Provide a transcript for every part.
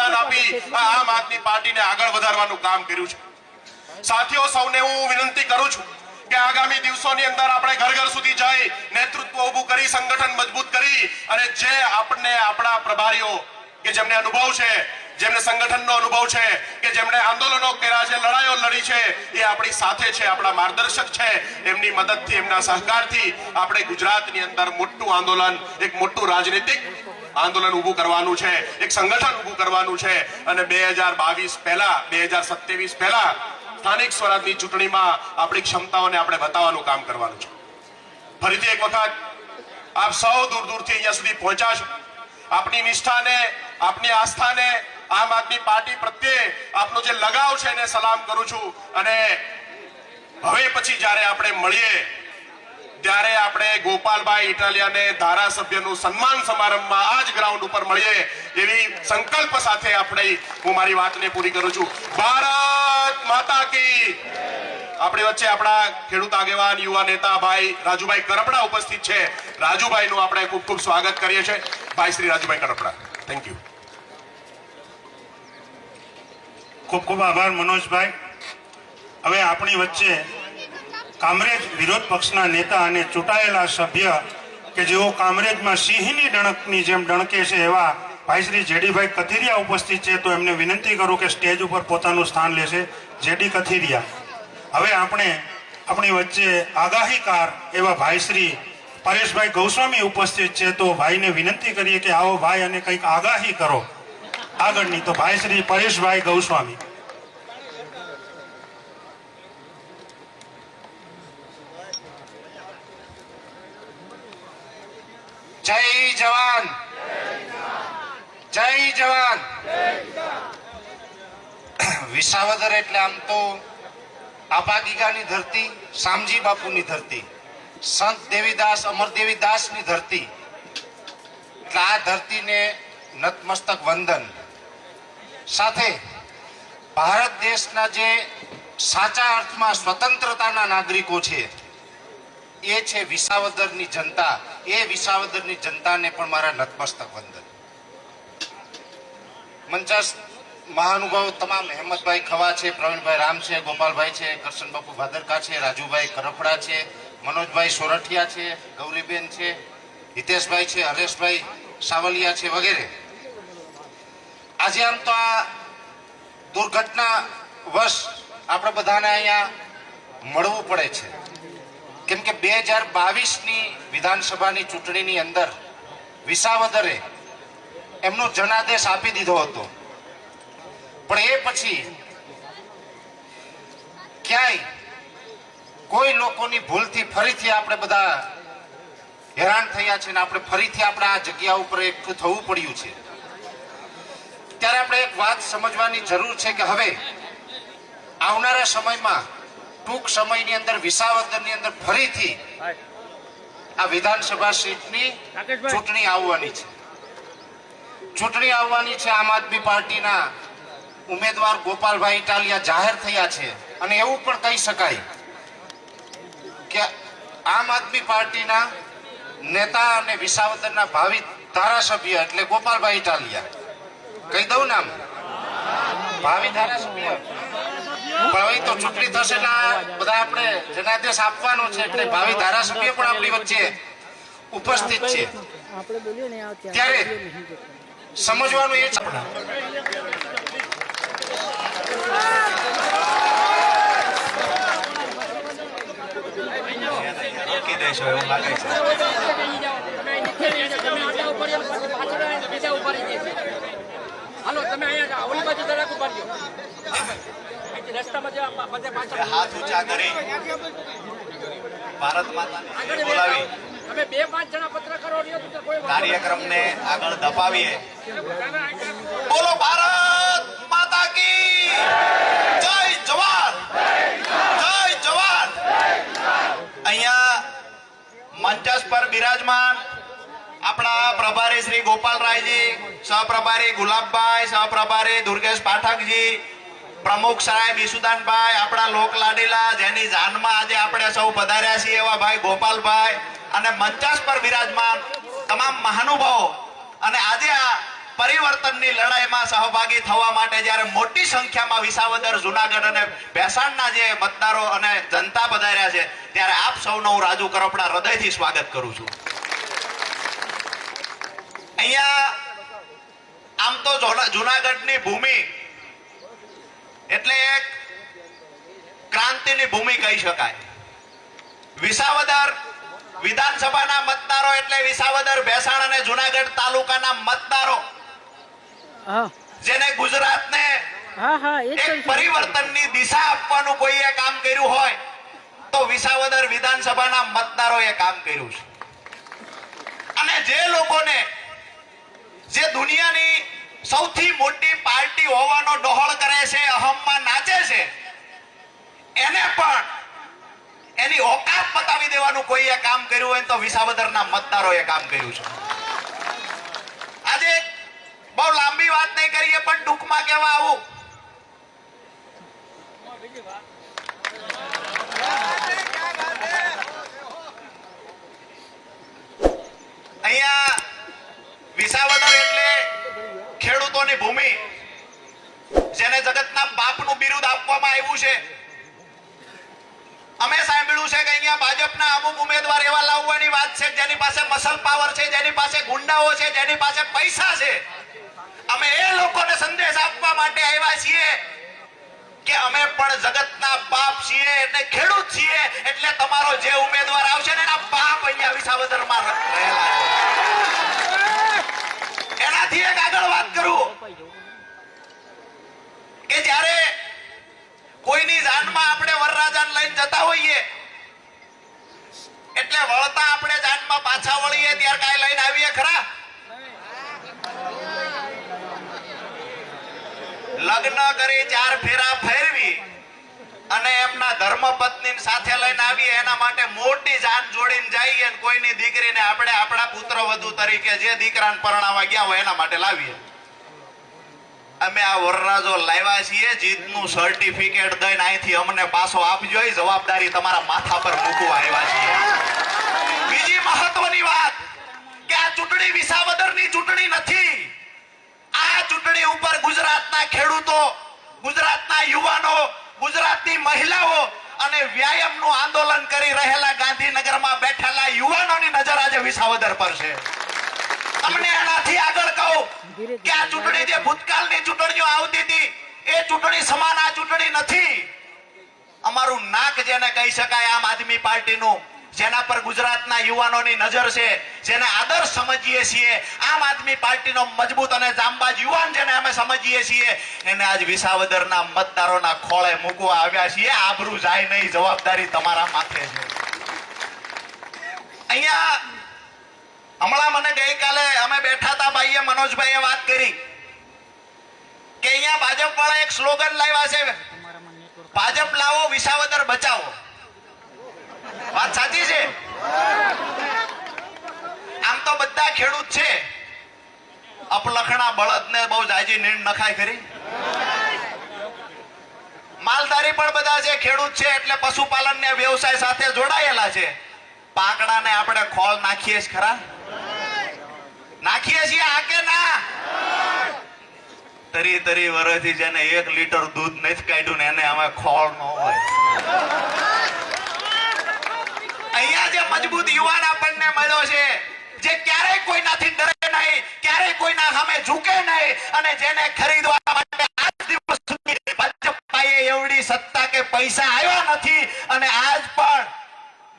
યોગદાન આપી આમ આદમી પાર્ટીને આગળ વધારવાનું કામ કર્યું છે। સાથીઓ, સૌને હું વિનંતી કરું છું કે આગામી દિવસોની અંદર આપણે ઘર ઘર સુધી જઈ નેતૃત્વ ઊભું કરી સંગઠન મજબૂત કરી અને જે આપણે આપણા પ્રભારીઓ કે જેમને અનુભવ છે, જેમને સંગઠનનો અનુભવ છે, કે જેમણે આંદોલનો કર્યા છે, લડાઈઓ લડી છે, એ આપણી સાથે છે, આપણા માર્ગદર્શક છે। એમની મદદથી, એમના સહકારથી આપણે ગુજરાતની અંદર મોટું આંદોલન, એક મોટું રાજનીતિક આંદોલન ઊભું કરવાનું છે, એક સંગઠન ઊભું કરવાનું છે અને 2022 પહેલા, 2027 પહેલા સ્થાનિક સ્વરાજની ચૂંટણીમાં આપણી ક્ષમતાઓને આપણે બતાવવાનું કામ કરવાનું છે। ફરીથી એક વખત આપ સૌ દૂર દૂરથી અહીંયા સુધી પહોંચ્યા છો। આપની નિષ્ઠાને, આપની આસ્થાને, આમ આદમી પાર્ટી પ્રત્યે આપનો જે લગાવ છે એને સલામ કરું છું અને હવે પછી જ્યારે આપણે મળીએ ત્યારે આપણે ગોપાલભાઈ ઇટાલિયાને ધારાસભ્યનું સન્માન સમારંભમાં આ જ ગ્રાઉન્ડ ઉપર મળીએ એવી સંકલ્પ સાથે આપણે હું મારી વાતને પૂરી કરું છું। ભારત માતા કી। આપણી વચ્ચે આપણા ખેડૂત આગેવાન, યુવા નેતા ભાઈ રાજુભાઈ કરપડા ઉપસ્થિત છે। રાજુભાઈનું આપણે ખૂબ ખૂબ સ્વાગત કરીએ છીએ। ભાઈ શ્રી રાજુભાઈ કરપડા, થેન્ક યુ। ખૂબ ખૂબ આભાર મનોજભાઈ। હવે આપણી વચ્ચે કામરેજ વિરોધ પક્ષના નેતા અને ચૂંટાયેલા સભ્ય કે જેઓ કામરેજમાં સિંહની ડણકની જેમ ડણકે છે એવા ભાઈ શ્રી જેડીભાઈ કથિરિયા ઉપસ્થિત છે, તો એમને વિનંતી કરું કે સ્ટેજ ઉપર પોતાનું સ્થાન લેશે। જેડી કથિરિયા। હવે આપણે આપણી વચ્ચે આગાહીકાર એવા ભાઈ શ્રી પરેશભાઈ ગૌસ્વામી ઉપસ્થિત છે, તો ભાઈને વિનંતી કરીએ કે આવો ભાઈ અને કંઈક આગાહી કરો આગળની। તો ભાઈ શ્રી પરેશભાઈ ગૌસ્વામી। જય જવાન, જય જવાન। વિસાવદર એટલે આમ તો આબાગીગાની ધરતી, શામજી બાપુની ધરતી, સંત દેવીદાસ, અમર દેવીદાસની ધરતી, એટલે આ ધરતીને નતમસ્તક વંદન। સાથે ભારત દેશના જે સાચા અર્થમાં સ્વતંત્રતાના નાગરિકો છે એ છે વિસાવદરની જનતા। એ વિસાવદરની જનતાને પણ મારા નતમસ્તક વંદન। મંચાસ મહાનુભાવો તમામ, હેમંતભાઈ ખવા છે, પ્રવીણભાઈ રામ છે, ગોપાલભાઈ છે, કરશન બાપુ ભાદરકા છે, રાજુભાઈ કરપડા છે, મનોજભાઈ સોરઠિયા છે, ગૌરીબેન છે, હિતેશભાઈ છે, હરેશભાઈ સાવલિયા છે વગેરે। આજે આમ તો આ દુર્ઘટના વશ આપણે બધાને અહીંયા મળવું પડે છે, કેમ કે 2022ની વિધાનસભાની ચૂંટણીની અંદર વિસાવદરે એમનો જનાદેશ આપી દીધો હતો, પણ એ પછી ક્યાંય કોઈ લોકોની ભૂલથી ફરીથી આપણે બધા હેરાન થયા છે ને આપણે ફરીથી આપણે આ જગ્યા ઉપર એકઠું થવું પડ્યું છે। ત્યારે આપણે એક વાત સમજવાની જરૂર છે કે હવે આવનારા સમયમાં, ટૂંક સમયની અંદર વિસાવદરની અંદર ફરીથી આ વિધાનસભા સીટની ચૂંટણી આવવાની છે। ચૂંટણી આવવાની છે। આમ આદમી પાર્ટીના ઉમેદવાર ગોપાલભાઈ ઇટાલિયા જાહેર થયા છે અને એવું પણ કહી શકાય કે આમ આદમી પાર્ટીના નેતા અને વિસાવદરના ભાવિ ધારાસભ્ય એટલે ગોપાલભાઈ ઇટાલિયા, કહી દઉં નામ, ભાવિ ધારાસભ્ય। પણ હવે તો ચૂંટણી થશે એટલે બધા આપણે જનાદેશ આપવાનો છે, એટલે ભાવિ ધારાસભ્ય પણ આપણી વચ્ચે ઉપસ્થિત છે। ત્યારે સમજવાનું એ છે એવું લાગે છે। હાલો તમે અહીંયા ઓલી બાજુ જરાક ઉપાડજો, રસ્તામાં હાથ ઊંચા કરી ભારત માતાને બોલાવી તમે 2-5 જણા પત્રકારો કાર્યક્રમને આગળ દબાવીએ। બોલો ભારત માતા કી જય જવાન, જય જવાન। અહીંયા મંચસ પર બિરાજમાન આપણા પ્રભારી શ્રી ગોપાલરાયજી, સહપ્રભારી ગુલાબભાઈ, સહપ્રભારી દુર્ગેશ પાઠકજી, પ્રમુખ સાહેબ ઈસુદાનભાઈ, આપણા લોકલાડીલા જેની જાનમાં આજે આપણે સૌ પધાર્યા છીએ એવા ભાઈ ગોપાલભાઈ અને મંચાસ પર બિરાજમાન તમામ મહાનુભાવો અને આજે આ પરિવર્તનની લડાઈમાં સહભાગી થવા માટે જ્યારે મોટી સંખ્યામાં વિસાવદર, જુનાગઢ અને ભેસાણના જે મતદારો અને જનતા પધાર્યા છે, ત્યારે આપ સૌનો હું રાજુ કરપડા હૃદયથી સ્વાગત કરું છું. અહીંયા આમ તો જુનાગઢની ભૂમિ એટલે એક ક્રાંતિની ભૂમિ કહી શકાય. વિસાવદર વિધાનસભાના મતદારો એટલે વિસાવદર, ભેસાણ અને જુનાગઢ તાલુકાના મતદારો જેને ગુજરાતને એક પરિવર્તનની દિશા આપવાનું કોઈએ કામ કર્યું હોય તો વિસાવદર વિધાનસભાના મતદારોએ કામ કર્યું છે. અને જે લોકોને જે દુનિયાની સૌથી મોટી પાર્ટી હોવાનો ડહોળ કરે છે, અહમમાં નાચે છે, એને પણ એની ઓકાત બતાવી દેવાનું કોઈએ કામ કર્યું હોય તો વિસાવદરના મતદારોએ કામ કર્યું છે. આજે બહુ લાંબી વાત નહીં કરીએ પણ ટૂંકમાં કહેવા આવું અહીંયા વિસાવદર એટલે ખેડૂતોની ભૂમિ, જેને જગતના બાપનું બિરુદ આપવામાં આવ્યું છે. અમે સાંભળ્યું છે કે અહીંયા ભાજપના અમુક ઉમેદવાર એવા લાવવાની વાત છે જેની પાસે મસલ પાવર છે, જેની પાસે ગુંડાઓ છે, જેની પાસે પૈસા છે. અમે એ લોકોને સંદેશ આપવા માટે આવ્યા છીએ કે અમે પણ જગતના બાપ છીએ એટલે ખેડૂત છીએ, એટલે તમારો જે ઉમેદવાર આવશે ને એના બાપ અહીંયા વિસાવદરમાં રહેલા છે. એનાથી એક આગળ વાત કરું કે જ્યારે કોઈની જાનમાં આપણે વરરાજાને લઈને જતા હોઈએ એટલે વળતા આપણે જાનમાં પાછા વળીએ ત્યારે કાંઈ લઈને આવીએ ખરા? લગ્ન કરી 4 ફેરા ફેરવી અને એમના ધર્મપત્ની સાથે લઈને આવીએ, એના માટે મોટી જાન જોડીને જઈએ અને કોઈની દીકરીને આપણે આપણા પુત્રવધુ તરીકે જે દીકરાને પરણાવવા ગયા હોય એના માટે લાવીએ. અમે આ વરરાજો લાવ્યા છીએ, જીતનું સર્ટિફિકેટ દઈને અહીંથી અમને પાછો આપજો, એ જવાબદારી તમારા માથા પર મૂકવા આવ્યા છીએ. બીજી મહત્વની વાત કે આ ચૂંટણી વિસાવદરની ચૂંટણી નથી. આ ચૂંટણી ઉપર ગુજરાતના ખેડૂતો, ગુજરાતના યુવાનો, ગુજરાતની મહિલાઓ અને વ્યાયામનું આંદોલન કરી રહેલા ગાંધીનગરમાં બેઠેલા યુવાનોની નજર આજે વિસાવદર પર છે. તમને એનાથી આગળ કહું કે આ ચૂંટણી જે ભૂતકાળની ચૂંટણીઓ આવતી હતી એ ચૂંટણી સમાન આ ચૂંટણી નથી. અમારું નાક જેને કહી શકાય આમ આદમી પાર્ટીનું, જેના પર ગુજરાતના યુવાનોની નજર છે, જેને આદર્શ સમજીએ છીએ, આમ આદમી પાર્ટીનો મજબૂત અને જાંબાજ યુવાન જેને અમે સમજીએ છીએ, એને આજ વિસાવદરના મતદારોના ખોળે મૂકવા આવ્યા છીએ. આબરૂ જાય નહીં, જવાબદારી તમારા માથે છે. અહીંયા હમણાં મને ગઈકાલે અમે બેઠા હતા, ભાઈએ મનોજભાઈએ વાત કરી કે અહીંયા ભાજપ વાળા એક સ્લોગન લાવ્યા છે, ભાજપ લાવો વિસાવદર બચાવો. વાત સાચી છે? આમ તો બધા ખેડૂત છે, અપલખણા બળદને બહુ જાજી નીણ નખાય ખરી. માલધારી પણ બધા છે, ખેડૂત છે એટલે પશુપાલન ને વ્યવસાય સાથે જોડાયેલા છે. પાકડાને આપણે ખોળ નાખીએ જ ખરા? નાખીએ છીએ આ કે ના? તરી વર્ષથી જેને 1 લીટર દૂધ નથી કાઢ્યું ને એને અમે ખોળ ન હોય. અહીંયા જે મજબૂત યુવાન આપણને મળ્યો છે, જે ક્યારેય કોઈનાથી ડરે નહીં, ક્યારેય કોઈના સામે ઝૂકે નહીં, અને જેને ખરીદવા માટે આજ દિવસ સુધી ભાજપાએ એવડી સત્તા કે પૈસા આવ્યા નથી. અને આજ પણ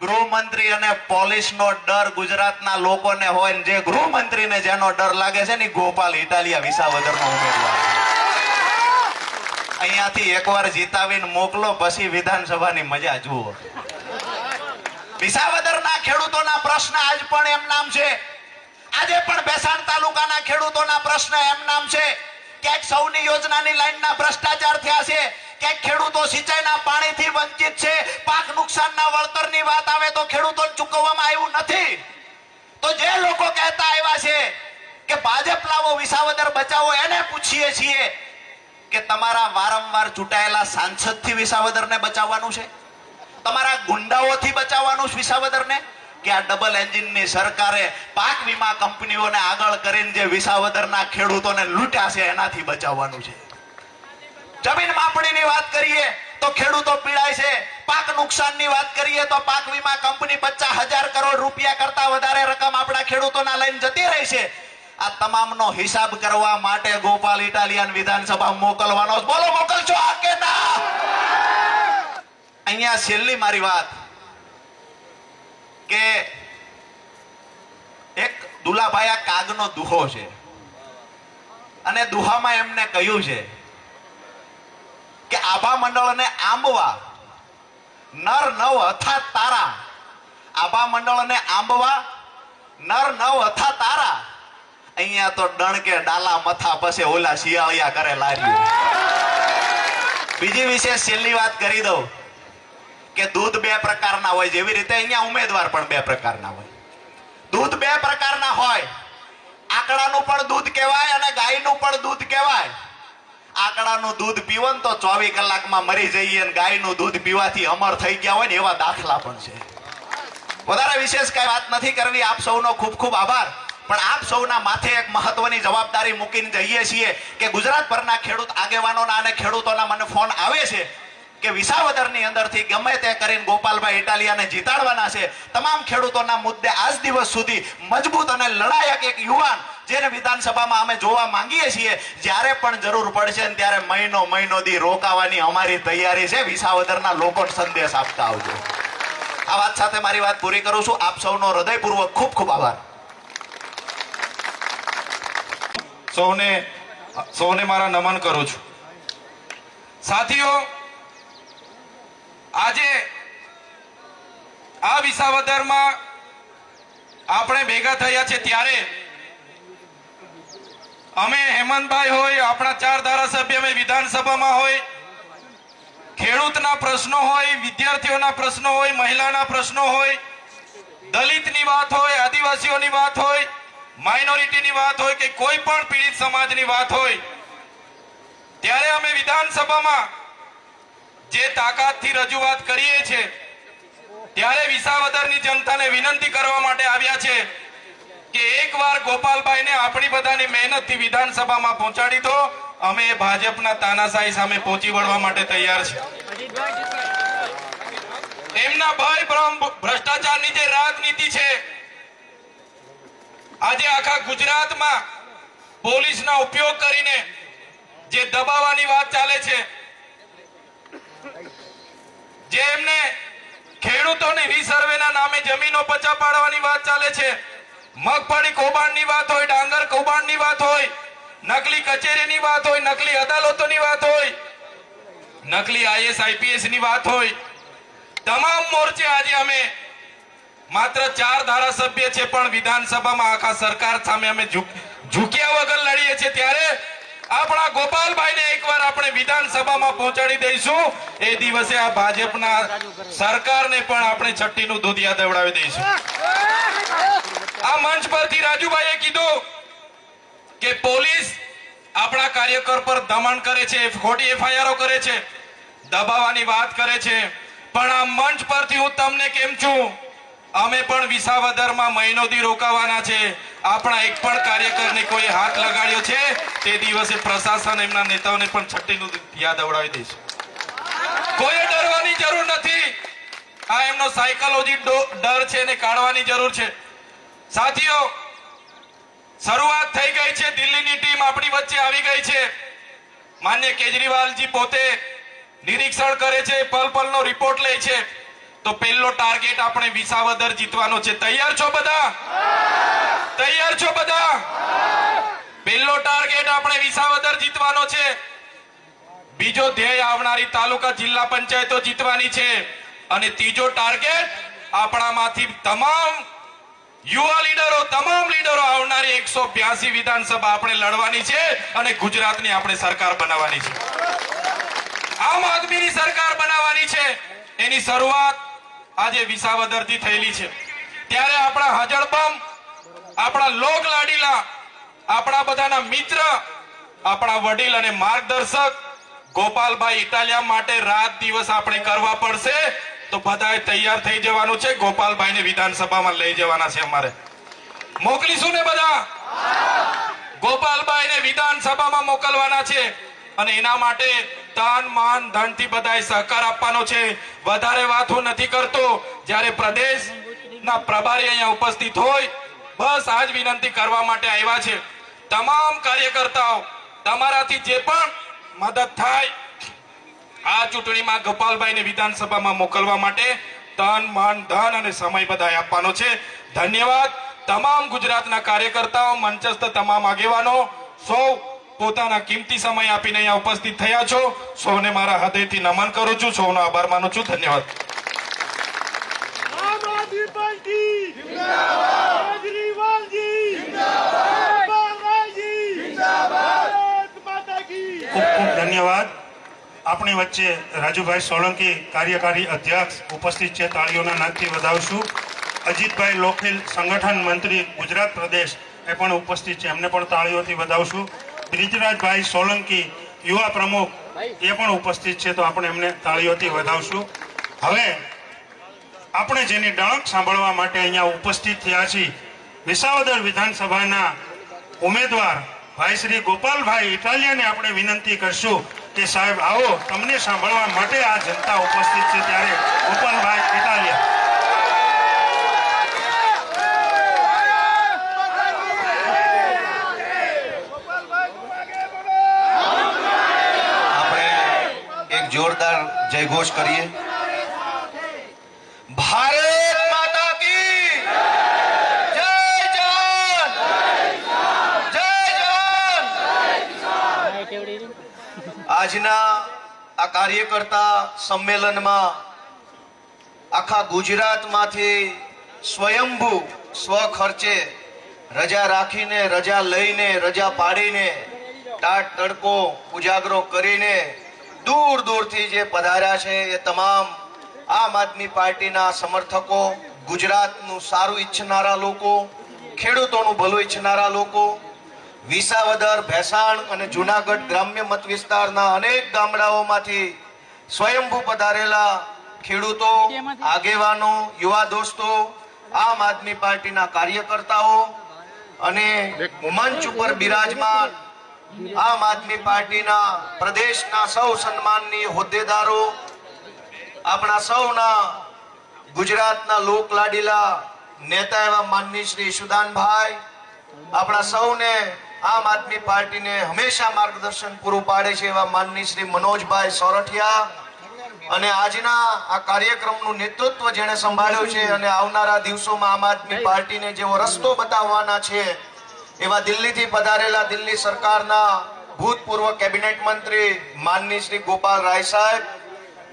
ગૃહમંત્રી અને પોલીસનો ડર ગુજરાતના લોકોને હોય, જે ગૃહમંત્રીને જેનો ડર લાગે છે ને ગોપાલ ઇટાલિયા વિસાવદરનો ઉમેદવાર. અહીંયાથી એકવાર જીતાવીને મોકલો, પછી વિધાનસભાની મજા જુઓ. વિસાવદરના ખેડૂતોના પ્રશ્ન આજ પણ એમ નામ છે. આજે પણ ભેસાણ તાલુકાના ખેડૂતોના પ્રશ્ન એમ નામ છે. ક્યાંક સૌની યોજનાની લાઈનના ભ્રષ્ટાચાર થયા છે, ક્યાંક ખેડૂતો સિંચાઈના પાણીથી વંચિત છે, પાક નુકસાનના વળતરની વાત આવે તો ખેડૂતોને ચૂકવવામાં આવ્યું નથી. તો જે લોકો કહેતા આવ્યા છે કે ભાજપ લાવો વિસાવદર બચાવો, એને પૂછીએ છીએ કે તમારા વારંવાર ચૂંટાયેલા સાંસદથી વિસાવદરને બચાવવાનું છે? તમારા ગુંડાઓથી બચાવવાનું વિસાવદરને? કે આ ડબલ એન્જિનની સરકારે પાક વીમા કંપનીઓને આગળ કરીને જે વિસાવદરના ખેડૂતોને લૂંટ્યા છે એનાથી બચાવવાનું છે. જમીન માપણીની વાત કરીએ તો ખેડૂતો પીડાય છે. પાક નુકસાનની વાત કરીએ તો પાક વીમા કંપની 50,000 કરોડ રૂપિયા કરતા વધારે રકમ આપણા ખેડૂતોના લઈને જતી રહી છે. આ તમામનો હિસાબ કરવા માટે ગોપાલ ઇટાલિયન વિધાનસભા મોકલવાનો. બોલો, મોકલશો આ કે ના? અહીંયા છેલ્લી મારી વાત કે એક દુલાભાઈ કાગનો દુહો છે અને દુહામાં એમને કહ્યું છે કે આભા મંડળને આંબવા નર નવ અથા તારા. આભા મંડળને આંબવા નર નવ અથા તારા. અહીંયા તો ડણકે ડાલા મથા પછી ઓલા શિયાળિયા કરે લાર્યું. બીજી વિશેષ છેલ્લી વાત કરી દઉં કે દૂધ બે પ્રકારના હોય, જેવી રીતે અહીંયા ઉમેદવાર પણ બે પ્રકારના હોય. દૂધ બે પ્રકારના હોય. આકડાનું પણ દૂધ કહેવાય અને ગાયનું પણ દૂધ કહેવાય. આકડાનું દૂધ પીવો ને તો 24 કલાકમાં મરી જઈએ અને ગાયનું દૂધ પીવાથી અમર થઈ ગયા હોય ને એવા દાખલા પણ છે. વધારે વિશેષ કઈ વાત નથી કરવી. આપ સૌનો ખૂબ ખૂબ આભાર. પણ આપ સૌના માથે એક મહત્વની જવાબદારી મૂકીને જઈએ છીએ કે ગુજરાતભરના ખેડૂત આગેવાનોના અને ખેડૂતોના મને ફોન આવે છે કે વિસાવદરની અંદરથી ગમે તે કરીને ગોપાલભાઈ ઇટાલિયાને જીતાડવાના છે. તમામ ખેડૂતોના મુદ્દે આજ દિવસ સુધી મજબૂત અને લડાયક એક યુવાન જેને વિધાનસભામાં અમે જોવા માંગીએ છીએ. જ્યારે પણ જરૂર પડશે ને ત્યારે મહિનો દી રોકાવાની અમારી તૈયારી છે. વિસાવદરના લોકોને સંદેશ આપતા આવજો. આ વાત સાથે મારી વાત પૂરી કરું છું. આપ સૌનો હૃદયપૂર્વક ખૂબ ખૂબ આભાર. સૌને મારા નમન કરું છું. સાથીઓ, આજે આ વિસાવદરમાં આપણે ભેગા થયા છે ત્યારે અમે હેમંતભાઈ હોય, આપણા 4 ધારાસભ્ય અમે વિધાનસભામાં હોય, ખેડૂતના પ્રશ્નો હોય, વિદ્યાર્થીઓના પ્રશ્નો હોય, મહિલાના પ્રશ્નો હોય, દલિતની વાત હોય, આદિવાસીઓની વાત હોય, માઇનોરિટીની વાત હોય કે કોઈ પણ પીડિત સમાજની વાત હોય, ત્યારે અમે વિધાનસભામાં જે તાકાતથી રજૂઆત કરીએ છીએ ત્યારે વિસાવદરની જનતાને વિનંતી કરવા માટે આવ્યા છે કે એકવાર ગોપાલભાઈને આપણી બધાની મહેનતથી વિધાનસભામાં પહોંચાડી દો. અમે ભાજપના તાનાશાહી સામે પહોંચી વળવા માટે તૈયાર છે. એમના ભય ભ્રમ ભ્રષ્ટાચારની જે રાજનીતિ છે, આજે આખા ગુજરાતમાં પોલીસના ઉપયોગ કરીને જે દબાવવાની વાત ચાલે છે, જે એમને ખેડૂતોની રીસર્વેના નામે જમીનો પચા પાડવાની વાત ચાલે છે, મગફળી કૌભાંડની વાત હોય, ડાંગર કૌભાંડની વાત હોય, નકલી કચેરીની વાત હોય, નકલી અદાલતોની વાત હોય, નકલી IAS IPS ની વાત હોય, તમામ મોરચે આજે અમે માત્ર 4 ધારાસભ્ય છે પણ વિધાનસભામાં આખા સરકાર સામે અમે ઝૂક્યા વગર લડીએ છીએ. ત્યારે આપણા ગોપાલભાઈને એકવાર આપણે વિધાનસભામાં પહોંચાડી દઈશું. એ દિવસે આ ભાજપના સરકારને પણ આપણે છઠ્ઠીનું દૂધિયા દેવડાવી દઈશું. આ મંચ પરથી રાજુભાઈએ કીધું કે પોલીસ આપણા કાર્યકર પર દમન કરે છે, ખોટી FIR કરે છે, દબાવવાની વાત કરે છે. પણ આ મંચ પરથી હું તમને કેમ છું, અમે પણ વિસાવદરમાં મહિનો દી રોકાવાના છે. આપણા એક પણ કાર્યકરને કોઈ હાથ લગાડ્યો છે તે દિવસે પ્રશાસન એમના નેતાઓને પણ છઠ્ઠીનું યાદ અવડાવી દેશે. કોઈ ડરવાની જરૂર નથી. આ એમનો સાયકોલોજી ડર છે એને કાઢવાની જરૂર છે. સાથીઓ, શરૂઆત થઈ ગઈ છે. દિલ્હીની ટીમ આપણી વચ્ચે આવી ગઈ છે. માન્ય કેજરીવાલજી પોતે નિરીક્ષણ કરે છે, પલ-પલનો રિપોર્ટ લે છે. તો પહેલો ટાર્ગેટ આપણે વિસાવદર જીતવાનો છે. તૈયાર છો બધા? તૈયાર છો બધા? પહેલો ટાર્ગેટ આપણે વિસાવદર જીતવાનો છે. બીજો ધ્યેય આવનારી તાલુકા જિલ્લા પંચાયતો જીતવાની છે. અને ત્રીજો ટાર્ગેટ આપણામાંથી તમામ યુવા લીડરો, તમામ લીડરો આવનારી 182 વિધાનસભા આપણે લડવાની છે અને ગુજરાતની આપણે સરકાર બનાવવાની છે. આમ આદમીની સરકાર બનાવવાની છે. એની શરૂઆત આજે વિસાવદરથી થયેલી છે. ત્યારે આપણા હજળબમ, આપણા લોક લાડીલા, આપણા બધાના મિત્ર, આપણા વડીલ અને માર્ગદર્શક ગોપાલભાઈ ઇટાલિયા માટે રાત દિવસ આપણે કરવા પડશે. તો બધાએ તૈયાર થઈ જવાનું છે. ગોપાલભાઈને વિધાનસભામાં લઈ જવાના છે. અમારે મોકલીશું ને બધા? ગોપાલભાઈને વિધાનસભામાં મોકલવાના છે અને એના માટે તન મન ધનથી બધાએ સહકાર આપવાનો છે. વધારે વાત હું નથી કરતો. જ્યારે પ્રદેશના પ્રભારી અહીંયા ઉપસ્થિત હોય, બસ આજ વિનંતી કરવા માટે આવ્યા છે. તમામ કાર્યકર્તાઓ, તમારાથી જે પણ મદદ થાય આ ચૂંટણીમાં ગોપાલભાઈને વિધાનસભામાં મોકલવા માટે તન મન ધન અને સમય બધાએ આપવાનો છે. ધન્યવાદ. તમામ ગુજરાતના કાર્યકર્તાઓ, મંચસ્થ તમામ આગેવાનો, સૌ પોતાના કિંમતી સમય આપીને અહીંયા ઉપસ્થિત થયા છો. સૌને મારા હૃદયથી નમન કરું છું. સૌનો આભાર માનું છું. ધન્યવાદ. આમ આદમી પાર્ટી જિંદાબાદ, કેજરીવાલજી જિંદાબાદ, બાલાજી જિંદાબાદ, ભારત માતા કી જય. ખૂબ ખૂબ ધન્યવાદ. આપણી વચ્ચે રાજુભાઈ સોલંકી, કાર્યકારી અધ્યક્ષ, ઉપસ્થિત છે. તાળીઓના નાદથી વધાવશું. અજીતભાઈ લોખીલ, સંગઠન મંત્રી ગુજરાત પ્રદેશ, એ પણ ઉપસ્થિત છે. એમને પણ તાળીઓથી વધાવશું. બ્રિજરાજભાઈ સોલંકી, યુવા પ્રમુખ, એ પણ ઉપસ્થિત છે. તો આપણે એમને તાળીઓથી વધાવશું. હવે આપણે જેની ડણક સાંભળવા માટે અહીંયા ઉપસ્થિત થયા છીએ, વિસાવદર વિધાનસભાના ઉમેદવાર ભાઈ શ્રી ગોપાલભાઈ ઇટાલિયાને આપણે વિનંતી કરશું કે સાહેબ આવો, તમને સાંભળવા માટે આ જનતા ઉપસ્થિત છે. ત્યારે ગોપાલભાઈ ઇટાલિયા. જોરદાર જયઘોષ કરીએ. ભારત માતા કી જય. જવાન જય જવાન. આજના આ કાર્યકર્તા સંમેલનમાં આખા ગુજરાતમાંથી સ્વયંભૂ સ્વખર્ચે રજા રાખીને, રજા લઈને, રજા પાડીને, ટાટ તડકો ઉજાગરો કરીને દૂર દૂરથી જે પધાર્યા છે એ તમામ આમ આદમી પાર્ટીના સમર્થકો, ગુજરાતનું સારું ઈચ્છનારા લોકો, ખેડૂતોનું ભલું ઈચ્છનારા લોકો, વિસાવદર, ભેસાણ અને જુનાગઢ ગ્રામ્ય મત વિસ્તારના અનેક ગામડાઓમાંથી સ્વયંભૂ પધારેલા ખેડૂતો, આગેવાનો, યુવા દોસ્તો, આમ આદમી પાર્ટીના કાર્યકર્તાઓ અને મંચ ઉપર બિરાજમાન આમ આદમી પાર્ટીના પ્રદેશના સૌ સન્માનનીય હોદ્દેદારો, આપણા સૌના ગુજરાતના લોકલાડીલા નેતા એવા માનનીય શ્રી ઈશુદાનભાઈ, આપણા સૌને આમ આદમી પાર્ટીને હંમેશા માર્ગદર્શન પૂરું પાડે છે એવા માનનીય શ્રી મનોજભાઈ સોરઠિયા, અને આજના આ કાર્યક્રમનું નેતૃત્વ જેણે સંભાળ્યું છે અને આવનારા દિવસોમાં આમ આદમી પાર્ટીને જેવો રસ્તો બતાવવાના છે એવા દિલ્હીથી પધારેલા દિલ્હી સરકારના ભૂતપૂર્વ કેબિનેટ મંત્રી માનનીય શ્રી ગોપાલ રાય સાહેબ,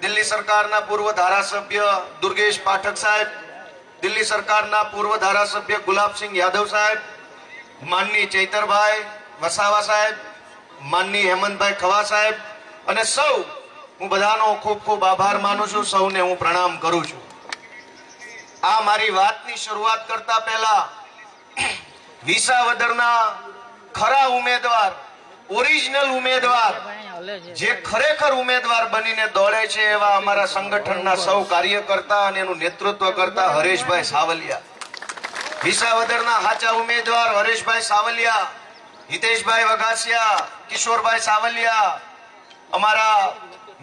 દિલ્હી સરકારના પૂર્વ ધારાસભ્ય દુર્ગેશ પાઠક સાહેબ, દિલ્હી સરકારના પૂર્વ ધારાસભ્ય ગુલાબસિંહ યાદવ સાહેબ, માનનીય ચૈતરભાઈ વસાવા સાહેબ, માનનીય હેમંતભાઈ ખવા સાહેબ, અને સૌ હું બધાનો ખૂબ ખૂબ આભાર માનું છું. સૌને હું પ્રણામ કરું છું. આ મારી વાતની શરૂઆત કરતા પહેલા વિસાવદરના ખરા ઉમેદવાર, ઓરિજિનલ ઉમેદવાર, જે ખરેખર ઉમેદવાર બનીને દોડે છે એવા અમારા સંગઠનના સૌ કાર્યકર્તા અને એનું નેતૃત્વ કરતા હરેશભાઈ સાવલિયા, વિસાવદરના સાચા ઉમેદવાર હરેશભાઈ સાવલિયા, હિતેશભાઈ વઘાસિયા, કિશોરભાઈ સાવલિયા, અમારા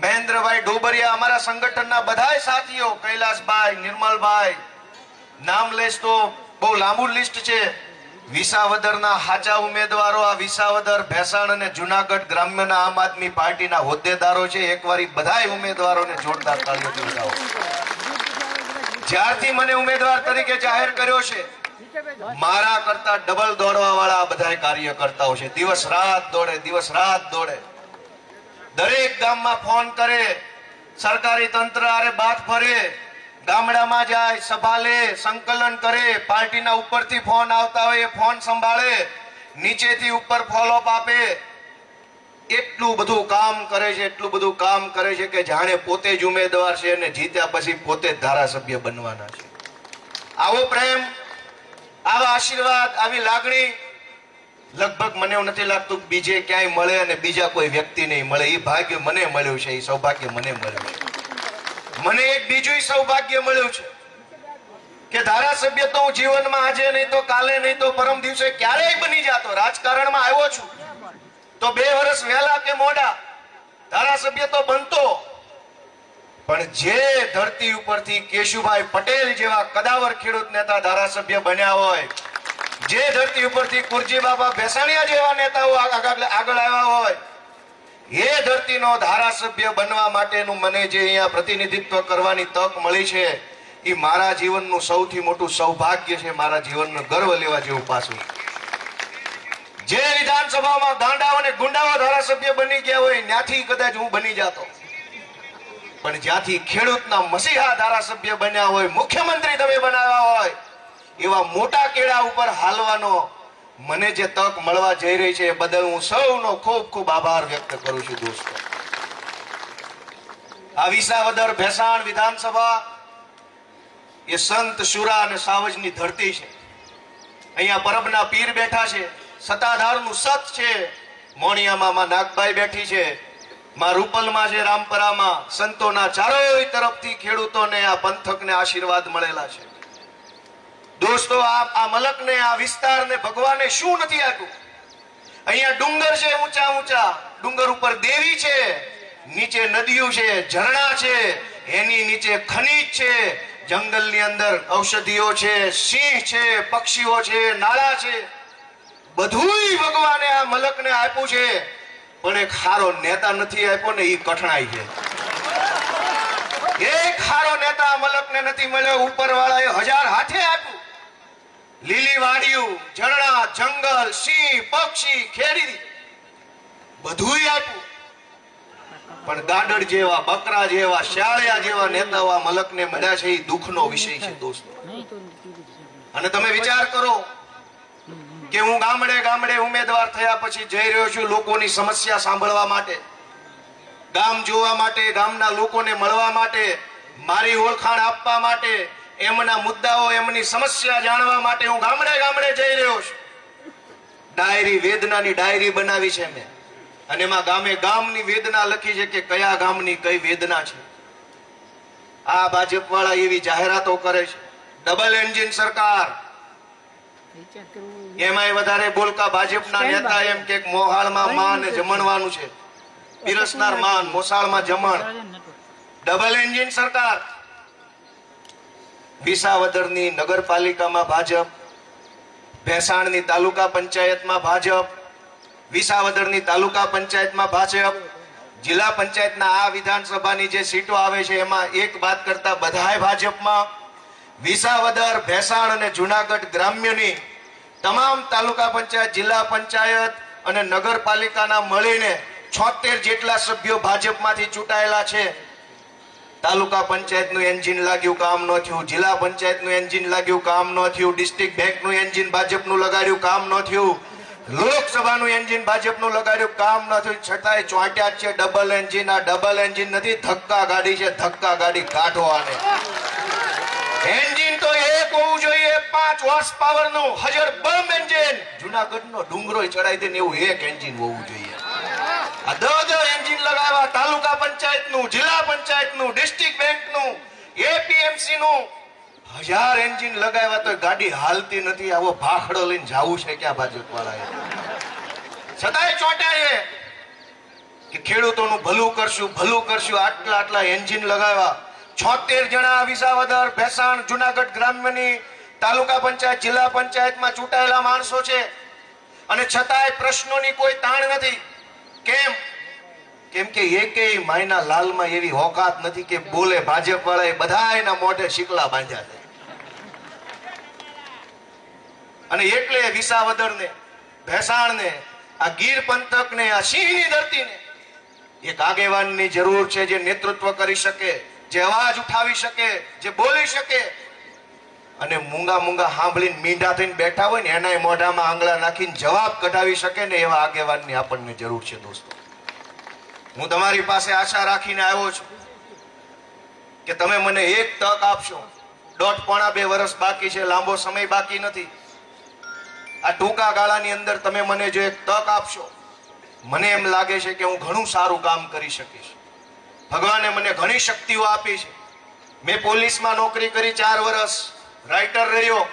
મહેન્દ્રભાઈ ડોબરિયા, અમારા સંગઠનના બધાય સાથીઓ, કૈલાસભાઈ, નિર્મલભાઈ, નામ લેશ તો બહુ લાંબુ લિસ્ટ છે. વિસાવદરના સાચા ઉમેદવારો, આ વિસાવદર, ભેસાણ અને જુનાગઢ ગ્રામ્યના આમ આદમી પાર્ટીના હોદ્દેદારો છે. એકવાર બધાય ઉમેદવારોને જોરદાર તાળીઓથી વધાવો. જ્યારથી મને ઉમેદવાર તરીકે જાહેર કર્યો છે, મારા કરતા ડબલ દોડવા વાળા બધા કાર્યકર્તાઓ છે. દિવસ રાત દોડે, દિવસ રાત દોડે, દરેક ગામમાં ફોન કરે, સરકારી તંત્ર આરે બાત ફરે, ગામડામાં જાય, સભા લે, સંકલન કરે, પાર્ટીના ઉપરથી ફોન આવતા હોય એ ફોન સંભાળે, નીચેથી ઉપર ફોલોઅપ આપે. એટલું બધું કામ કરે છે, એટલું બધું કામ કરે છે કે જાણે પોતે જ ઉમેદવાર છે અને જીત્યા પછી પોતે જ ધારાસભ્ય બનવાના છે. આવો પ્રેમ, આવા આશીર્વાદ, આવી લાગણી લગભગ મને એવું નથી લાગતું બીજે ક્યાંય મળે અને બીજા કોઈ વ્યક્તિ નહીં મળે. એ ભાગ્ય મને મળ્યું છે, એ સૌભાગ્ય મને મળ્યું છે. મને એક બીજું સૌભાગ્ય મળ્યું છે કે ધારાસભ્ય તો હું જીવનમાં આજે નહીં તો કાલે નહીં તો પરમ દિવસે ક્યારેય બની જાતો. રાજકારણમાં આવ્યો છું તો 2 વર્ષ વહેલા કે મોડા ધારાસભ્ય તો બનતો, પણ જે ધરતી ઉપરથી કેશુભાઈ પટેલ જેવા કદાવર ખેડૂત નેતા ધારાસભ્ય બન્યા હોય, જે ધરતી ઉપરથી કુરજી બાબા ભેસાણીયા જેવા નેતાઓ આગળ આવ્યા હોય, એ ધરતીનો ધારાસભ્ય બનવા માટેનું મને જે અહીંયા પ્રતિનિધિત્વ કરવાની તક મળી છે, એ મારા જીવનનું સૌથી મોટું સૌભાગ્ય છે, મારા જીવનનો ગર્વ લેવા જેવું પાછું. જે વિધાનસભામાં ગાંડાઓ અને ગુંડાઓ ધારાસભ્ય બની ગયા હોય ત્યાંથી કદાચ હું બની જાતો, પણ જ્યાંથી ખેડૂતના મસીહા ધારાસભ્ય બન્યા હોય, મુખ્યમંત્રી તમે બનાવ્યા હોય, એવા મોટા કેળા ઉપર હાલવાનો મને જે તક મળવા જઈ રહી છે એ બદલ હું સૌનો ખૂબ ખૂબ આભાર વ્યક્ત કરું છું. દોસ્તો, આ વિસાવદર ભેસાણ વિધાનસભા એ સંત શુરા અને સાવજની ધરતી છે. અહીંયા પરબના પીર બેઠા છે, સત્તાધારનું સત છે. મોણિયામાં માં નાગબાઈ બેઠી છે, માં રૂપલમાં છે, રામપરામાં સંતોના ચારોય તરફથી ખેડૂતોને આ પંથકને આશીર્વાદ મળેલા છે. દોસ્તો, આ મલકને, આ વિસ્તારને ભગવાને શું નથી આપ્યું? અહીંયા ડુંગર છે, ઊંચા ઊંચા ડુંગર ઉપર દેવી છે, નીચે નદીઓ છે, ઝરણા છે, એની નીચે ખનીજ છે, જંગલની અંદર ઔષધિઓ છે, સિંહ છે, પક્ષીઓ છે, નાળા છે, બધુંય ભગવાને આ મલકને આપ્યું છે, પણ એક ખારો નેતા નથી આપ્યો ને, એ કઠણાઈ છે. એક ખારો નેતા મલકને નથી મળ્યો. ઉપરવાળાએ 1000 હાથે આપ્યું. લીલી વાડીઓ, ઝરણા, જંગલ, સિંહ, પક્ષી, ખેડી બધુંય આપ્યું, પણ ગાડર જેવા, બકરા જેવા, શાળિયા જેવા નેતાઓ આ મલકને મળ્યા છે, એ દુઃખનો વિષય છે. દોસ્તો, અને તમે વિચાર કરો કે હું ગામડે ગામડે ઉમેદવાર થયા પછી જઈ રહ્યો છું લોકોની સમસ્યા સાંભળવા માટે, ગામ જોવા માટે, ગામના લોકોને મળવા માટે, મારી ઓળખાણ આપવા માટે, એમના મુદ્દાઓ, એમની સમસ્યા જાણવા માટે હું ગામડે ગામડે જઈ રહ્યો છું. ડાયરી, વેદનાની ડાયરી બનાવી છે મેં, અને એમાં ગામે ગામની વેદના લખી છે કે કયા ગામની કઈ વેદના છે. આ ભાજપ વાળા એવી જાહેરાતો કરે છે, ડબલ એન્જિન સરકાર. એમાંય વધારે બોલકા ભાજપના નેતા એમ કે મોહાળમાં માન જમણવાનું છે, પીરસનાર માન, મોસાળમાં જમણ. ડબલ એન્જિન સરકાર. વિસાવદરની નગરપાલિકામાં ભાજપ, ભેસાણની તાલુકા પંચાયતમાં ભાજપ, વિસાવદરની તાલુકા પંચાયતમાં ભાજપ, જિલ્લા પંચાયતના આ વિધાનસભાની જે સીટો આવે છે એમાં એક બાદ કરતા બધાય ભાજપમાં. વિસાવદર, ભેસાણ અને જુનાગઢ ગ્રામ્યની તમામ તાલુકા પંચાયત, જિલ્લા પંચાયત અને નગરપાલિકાના મળીને 76 જેટલા સભ્યો ભાજપમાંથી ચૂંટાયેલા છે. તાલુકા પંચાયતનું એન્જિન લાગ્યું, કામ ન થયું. જિલ્લા પંચાયતનું એન્જિન લાગ્યું, કામ ન થયું. ડિસ્ટ્રિક્ટ બેંકનું એન્જિન ભાજપનું લગાડ્યું, કામ ન થયું. લોકસભાનું એન્જિન ભાજપનું લગાડ્યું, કામ ન થયું. છતાંય ચોંટ્યા છે ડબલ એન્જિન. આ ડબલ એન્જિન નથી, ધક્કા ગાડી છે. ધક્કા ગાડી કાઢો આને. એન્જિન તો એક હોવું જોઈએ, 5 હોર્સ પાવરનું હજર બમ એન્જિન. જુનાગઢનો ડુંગરો ચડાઈ દે ને એવું એક એન્જિન હોવું જોઈએ. આ 10 એન્જિન લગાવ્યા, તાલુકા પંચાયતનું, જિલ્લા પંચાયતનું, ડિસ્ટ્રિક્ટ બેંકનું, એપીએમસી નું 1000 એન્જિન લગાવ્યા તો ગાડી હાલતી નથી. આવો ભાખડો લઈને જાવું છે ક્યાં ભાજપ વાળાએ? છતાંય ચોંટ્યા છે કે ખેડૂતોનું ભલું કરશું, ભલું કરશું. આટલા એન્જિન લગાવ્યા. 76 જણા વિસાવદર, ભેસાણ, જુનાગઢ ગ્રામ્યની તાલુકા પંચાયત, જિલ્લા પંચાયતમાં ચૂંટાયેલા માણસો છે, અને છતાંય પ્રશ્નોની કોઈ તાણ નથી. કેમ? કેમ કે એકેય માયના લાલમાં એવી હોકાત નથી કે બોલે. ભાજપ વાળાએ બધા એના મોઢે શીકલા બાંધ્યા છે, અને એટલે વિસાવદરને, ભેસાણને, આ ગીર પંથકને, આ સિંહની ધરતીને એક આગેવાનની જરૂર છે, જે નેતૃત્વ કરી શકે, જે અવાજ ઉઠાવી શકે, જે બોલી શકે. અને મૂંગા સાંભળીને મીંઢા થઈને બેઠા હોય ને એના મોઢામાં આંગળા નાખીને જવાબ કઢાવી શકે ને એવા આગેવાનની આપણને જરૂર છે. દોસ્તો, હું તમારી પાસે આશા રાખીને આવ્યો છું કે તમે મને એક તક આપશો. 1.5-2 વર્ષ બાકી છે, લાંબો સમય બાકી નથી. આ ટૂંકા ગાળાની અંદર તમે મને જો એક તક આપશો, મને એમ લાગે છે કે હું ઘણું સારું કામ કરી શકીશ. ભગવાને મને ઘણી શક્તિઓ આપી છે, મેં પોલીસમાં નોકરી કરી 4 વર્ષ, રાઇટર રહ્યો.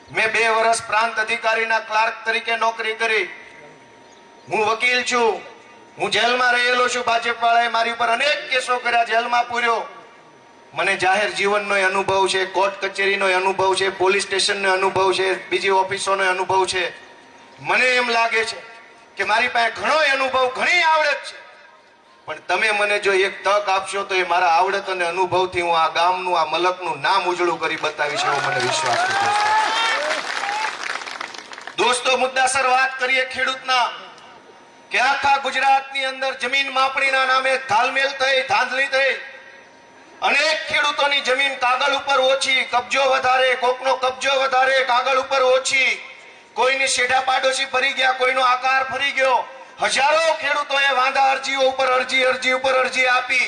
મેં 2 વર્ષ પ્રાંત અધિકારીના ક્લાર્ક તરીકે નોકરી કરી. હું વકીલ છું. હું જેલમાં રહેલો છું. ભાજપ વાળાએ મારી ઉપર અનેક કેસો કર્યા, જેલમાં પૂર્યો. મને જાહેર જીવનનો અનુભવ છે, કોર્ટ કચેરીનો અનુભવ છે, પોલીસ સ્ટેશનનો અનુભવ છે, બીજી ઓફિસોનો અનુભવ છે. મને એમ લાગે છે કે મારી પાસે ઘણો અનુભવ, ઘણી આવડત છે. પણ તમે મને જો એક તક આપશો તો એ મારા આવડત અને અનુભવથી હું આ ગામનું, આ મલકનું નામ ઉજળું કરી બતાવીશ, એવો મને વિશ્વાસ છે. દોસ્તો, મુદ્દાસર વાત કરીએ ખેડૂતના, કે આખા ગુજરાતની અંદર જમીન માપણીના નામે ઘાલમેલ થઈ, ધાંધલી થઈ. અનેક ખેડૂતોની જમીન કાગળ ઉપર ઓછી, કબજો વધારે, કોકનો કબજો વધારે, કાગળ ઉપર ઓછી, કોઈની શેઢા પાડોશી ફરી ગયા, કોઈનો આકાર ફરી ગયો. હજારો ખેડૂતોએ વાંધા અરજીઓ ઉપર અરજી ઉપર અરજી આપી.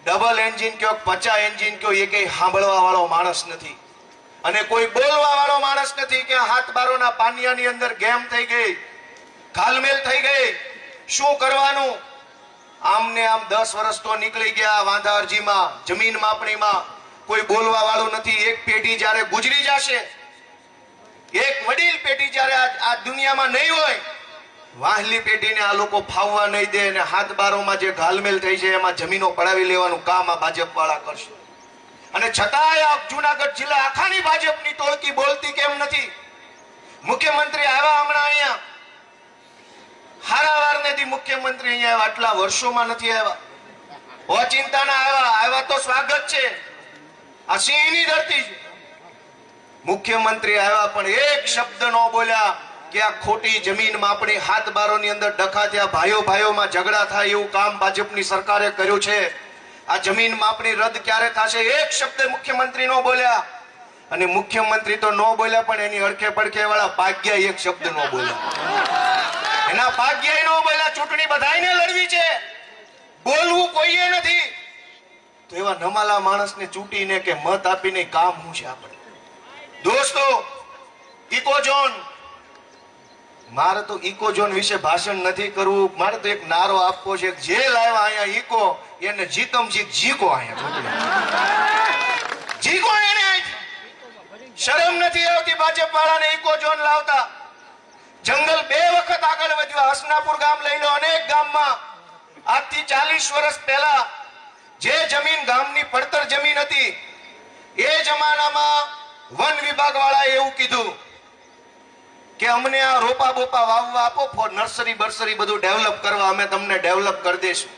ડબલ એન્જિન કયો, 50 એન્જિન કયો, એ કઈ સાંભળવા વાળો માણસ નથી અને કોઈ બોલવા વાળો માણસ નથી. કે હાથ બારોના પાનિયાની અંદર ગેમ થઈ ગઈ, ઘાલમેલ થઈ ગઈ. શું કરવાનું? આમને આમ 10 વર્ષ તો નીકળી ગયા વાંધા અરજીમાં, જમીન માપણીમાં. કોઈ બોલવા વાળું નથી. એક પેઢી જ્યારે ગુજરી જશે, એક વડીલ પેઢી જ્યારે આ દુનિયામાં નહીં હોય, વાહલી પેઢીને આ લોકો ફાવવા નહીં દે અને હાથ બારોમાં જે ઘાલમેલ થઈ છે એમાં જમીનો પડાવી લેવાનું કામ આ ભાજપ વાળા કરશે. અને છતાંય આ જુનાગઢ જિલ્લા આખાની ભાજપની ટોળકી બોલતી કેમ નથી? મુખ્યમંત્રી આવ્યા હમણાં અહીંયા, હારાવાર નથી મુખ્યમંત્રી અહીંયા આવ્યા, આટલા વર્ષોમાં નથી આવ્યા. ઓચિંતાના આવ્યા તો સ્વાગત છે, આ સિંહની ધરતી છે. મુખ્યમંત્રી આવ્યા પણ એક શબ્દ ન બોલ્યા કે આ ખોટી જમીન માપણી, હાથ બારોની અંદર ડખા થયા, ભાઈઓ ભાઈઓમાં ઝઘડા થાય એવું કામ ભાજપની સરકારે કર્યું છે. આ જમીન માપણી રદ ક્યારે થશે? એક શબ્દ મુખ્યમંત્રી ન બોલ્યા. અને મુખ્યમંત્રી તો ન બોલ્યા પણ એની અડખે પડખે વાળા ભાગ્યા એક શબ્દ ન બોલ્યા. એના ભાગ્યા ન બોલ્યા. ચૂંટણી બધાયને લડવી છે, બોલવું કોઈએ નથી. તો એવા નમાલા માણસને ચૂંટીને કે મત આપીને કામ શું છે આપણે? દોસ્તો, ઇકોઝોન, મારે તો ઇકોઝોન વિશે ભાષણ નથી કરવું. મારે તો એક નારો આપવો છે, જે લાવ્યા અહીંયા ઇકો એને જીકમ જીકો અહીંયા જીકો એને. શરમ નથી આવતી ભાજપ વાળાને ઇકોઝોન લાવતા? જંગલ 2 વખત આગળ વધ્યું. હસનાપુર ગામ લઈ લો, અનેક ગામમાં આજથી 40 વર્ષ પહેલા જે જમીન ગામની પડતર જમીન હતી, એ જમાનામાં વન વિભાગ વાળાએ એવું કીધું કે અમને આ રોપા બોપા વાવવા આપો, નર્સરી બર્સરી બધું ડેવલપ કરવા અમે તમને ડેવલપ કરી દઈશું.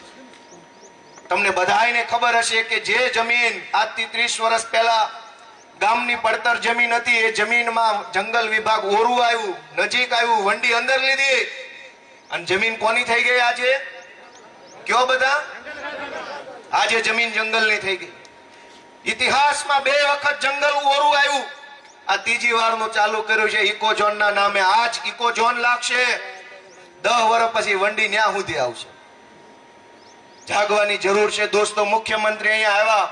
તમને બધાને ખબર હશે કે જે જમીન આજથી 30 વર્ષ પહેલા ગામની પડતર જમીન હતી, એ જમીનમાં જંગલ વિભાગ ઓરું આવ્યું, નજીક આવ્યું, વંડી અંદર લીધી અને જમીન કોની થઈ ગઈ આજે? કયો બધા? આજે જમીન જંગલની થઈ ગઈ. ઇતિહાસમાં 2 વખત જંગલ ઓરું આવ્યું. આ 3જી વારનું ચાલુ કર્યું છે ઇકોઝોનના નામે. આજ ઇકોઝોન લાગશે, 10 વર્ષ પછી વંડી ન્યા સુધી આવશે. જાગવાની જરૂર છે દોસ્તો. મુખ્યમંત્રી અહીંયા આવ્યા,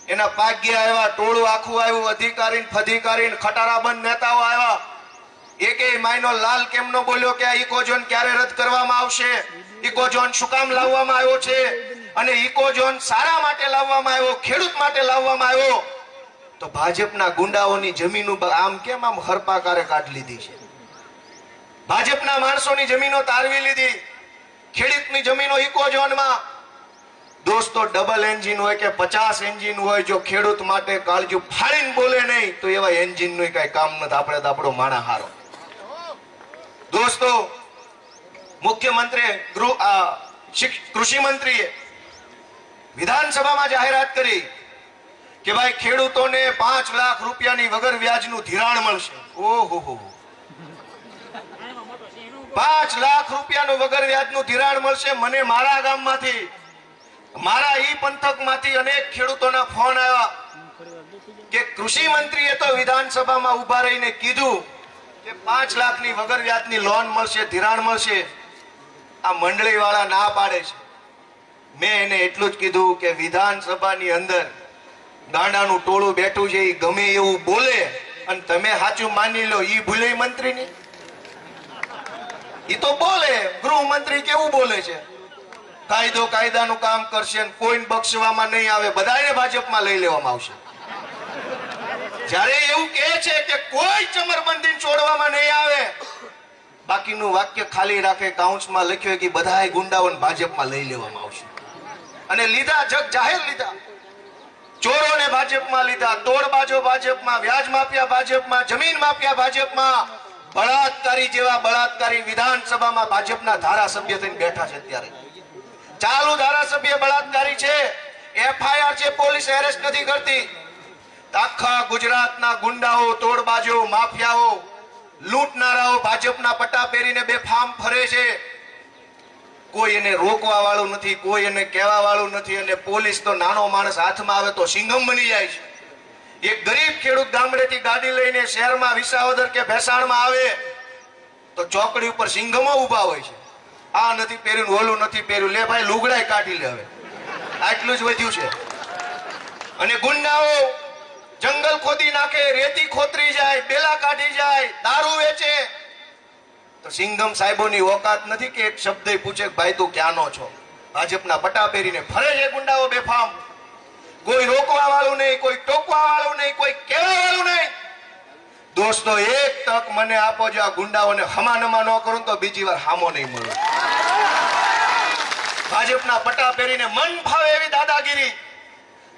એના ભાગ્ય આવ્યા, ટોળું આખું આવ્યું, અધિકારી ફધિકારી ખટારાબંધ નેતાઓ આવ્યા. એકેય માયનો લાલ કેમ નો બોલ્યો કે આ ઇકોઝોન ક્યારે રદ કરવામાં આવશે? ઇકોઝોન શું કામ લાવવામાં આવ્યો છે? અને ઇકોઝોન સારા માટે લાવવામાં આવ્યો, ખેડૂત માટે લાવવામાં આવ્યો. તો ભાજપના ગુંડાઓની જમીનો આમ કેમ આમ હરપાકારે કાઢી લીધી છે? ભાજપના માણસોની જમીનો તારવી લીધી, ખેડૂતની જમીનો ઇકોઝોનમાં. દોસ્તો, ડબલ એન્જિન હોય કે 50 એન્જિન હોય, જો ખેડૂત માટે કાળજુ ફાડીને બોલે નહીં તો એવા એન્જિનનું કઈ કામ નથી. આપણે તો આપણો માણા હારો. દોસ્તો, મુખ્યમંત્રી કૃષિ મંત્રીએ વિધાનસભામાં જાહેરાત કરી કે ભાઈ ખેડૂતોને 5 લાખ રૂપિયાની વગર વ્યાજનું ધિરાણ મળશે. ઓહો, 5 લાખ રૂપિયાનું વગર વ્યાજનું ધિરાણ મળશે. મને મારા ગામમાંથી, મારા ઈ પંથકમાંથી અનેક ખેડૂતોના ફોન આવ્યા કે કૃષિ મંત્રીએ તો વિધાનસભામાં ઉભા રહીને કીધું કે 5 લાખની વગર વ્યાજની લોન મળશે, ધિરાણ મળશે. આ મંડળી વાળા ના પાડે છે. મેં એને એટલું જ કીધું કે વિધાનસભાની અંદર ગાંડાનું ટોળું બેઠું છે, એ ગમે એવું બોલે અને તમે સાચું માની લો. ઈ ભૂલે મંત્રી ની, ઈ તો બોલે. ગૃહમંત્રી કેવું બોલે છે? કાયદો કાયદાનું કામ કરશે અને કોઈને બક્ષવામાં નહીં આવે, બધાને ભાજપમાં લઈ લેવામાં આવશે. જ્યારે એવું કહે છે કે કોઈ ચમરબંધી છોડવામાં નહીં આવે, બાકીનું વાક્ય ખાલી રાખે, કાઉન્સમાં લખ્યું કે બધાય ગુંડાઓને ભાજપમાં લઈ લેવામાં આવશે. અને લીધા, જગ જાહેર લીધા. ચોરોને ભાજપમાં લીધા, તોડબાજો ભાજપમાં, વ્યાજ માફિયા ભાજપમાં, જમીન માફિયા ભાજપમાં, બળાત્કારી જેવા બળાત્કારી વિધાનસભામાં ભાજપના ધારાસભ્ય થઈને બેઠા છે. અત્યારે ચાલુ ધારાસભ્ય બળાત્કારી છે, FIR છે, પોલીસ એરેસ્ટ નથી કરતી. આખા ગુજરાતના ગુંડાઓ, તોડબાજો, માફિયાઓ, લૂંટનારાઓ ભાજપના પટ્ટા પહેરીને બેફામ ફરે છે. કોઈ એને રોકવા વાળું નથી, કોઈ એને કહેવા વાળું નથી. અને પોલીસ તો નાનો માણસ હાથમાં આવે તો સિંઘમ બની જાય છે. એક ગરીબ ખેડૂત ગામડેથી ગાડી લઈને શહેરમાં વિસાવદર કે ભેસાણમાં આવે તો ચોકડી ઉપર સિંઘમો ઉભા હોય છે. આ નથી પહેર્યું, ઓલું નથી પહેર્યું, લે ભાઈ લુગડાય કાઢી લે. હવે આટલું જ વધ્યું છે. અને ગુંડાઓ જંગલ ખોદી નાખે, રેતી ખોતરી જાય, બેલા કાઢી જાય, દારૂ વેચે, તો સિંઘમ સાહેબોની ઓકાત નથી કે એક શબ્દ પૂછે ભાઈ તું ક્યાંનો છો. ભાજપના પટ્ટા પહેરીને ફરે છે ગુંડાઓ બેફામ. કોઈ રોકવા વાળું નહીં, કોઈ ટોકવા વાળું નહીં, કોઈ કહેવા વાળું નહીં. દોસ્તો, એક તક મને આપો, જો આ ગુંડાઓને હમાનમા ન કરું તો બીજી વાર હામો નહીં મળે. ભાજપના પટ્ટા પહેરીને મન ફાવે એવી દાદાગીરી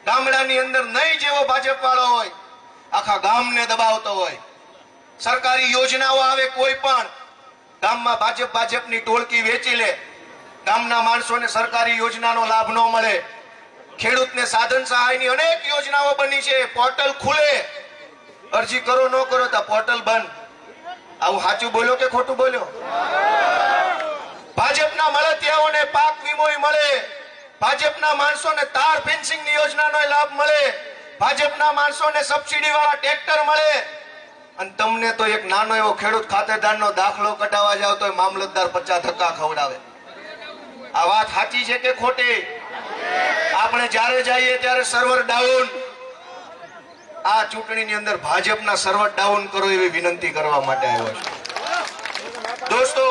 ગામડાની અંદર નહીં જેવો ભાજપ વાળો હોય, આખા ગામને દબાવતો હોય. સરકારી યોજનાઓ આવે કોઈ પણ ગામમાં ભાજપની ટોળકી વેચી લે, ગામના માણસોને સરકારી યોજનાનો લાભ ન મળે. ખેડૂતને સાધન સહાયની અનેક યોજનાઓ બની છે, પોર્ટલ ખુલે, અરજી કરો ન કરો તો પોર્ટલ બંધ. આવું સાચું બોલ્યો કે ખોટું બોલ્યો? ભાજપના મળતિયાઓને પાક વીમો મળે, ભાજપના માણસોને તાર ફેન્સિંગની યોજનાનો લાભ મળે, ભાજપના માણસોને સબસિડી વાળા ટ્રેક્ટર મળે. અને તમને તો એક નાનો એવો ખેડૂત ખાતેદારનો દાખલો કઢાવવા જાવ તો મામલતદાર 50 ધક્કા ખવડાવે. આ વાત સાચી છે કે ખોટી? આપણે જ્યારે જઈએ ત્યારે સર્વર ડાઉન. આ ચૂંટણીની અંદર ભાજપના સર્વર ડાઉન કરો એવી વિનંતી કરવા માટે આવ્યો છે. દોસ્તો,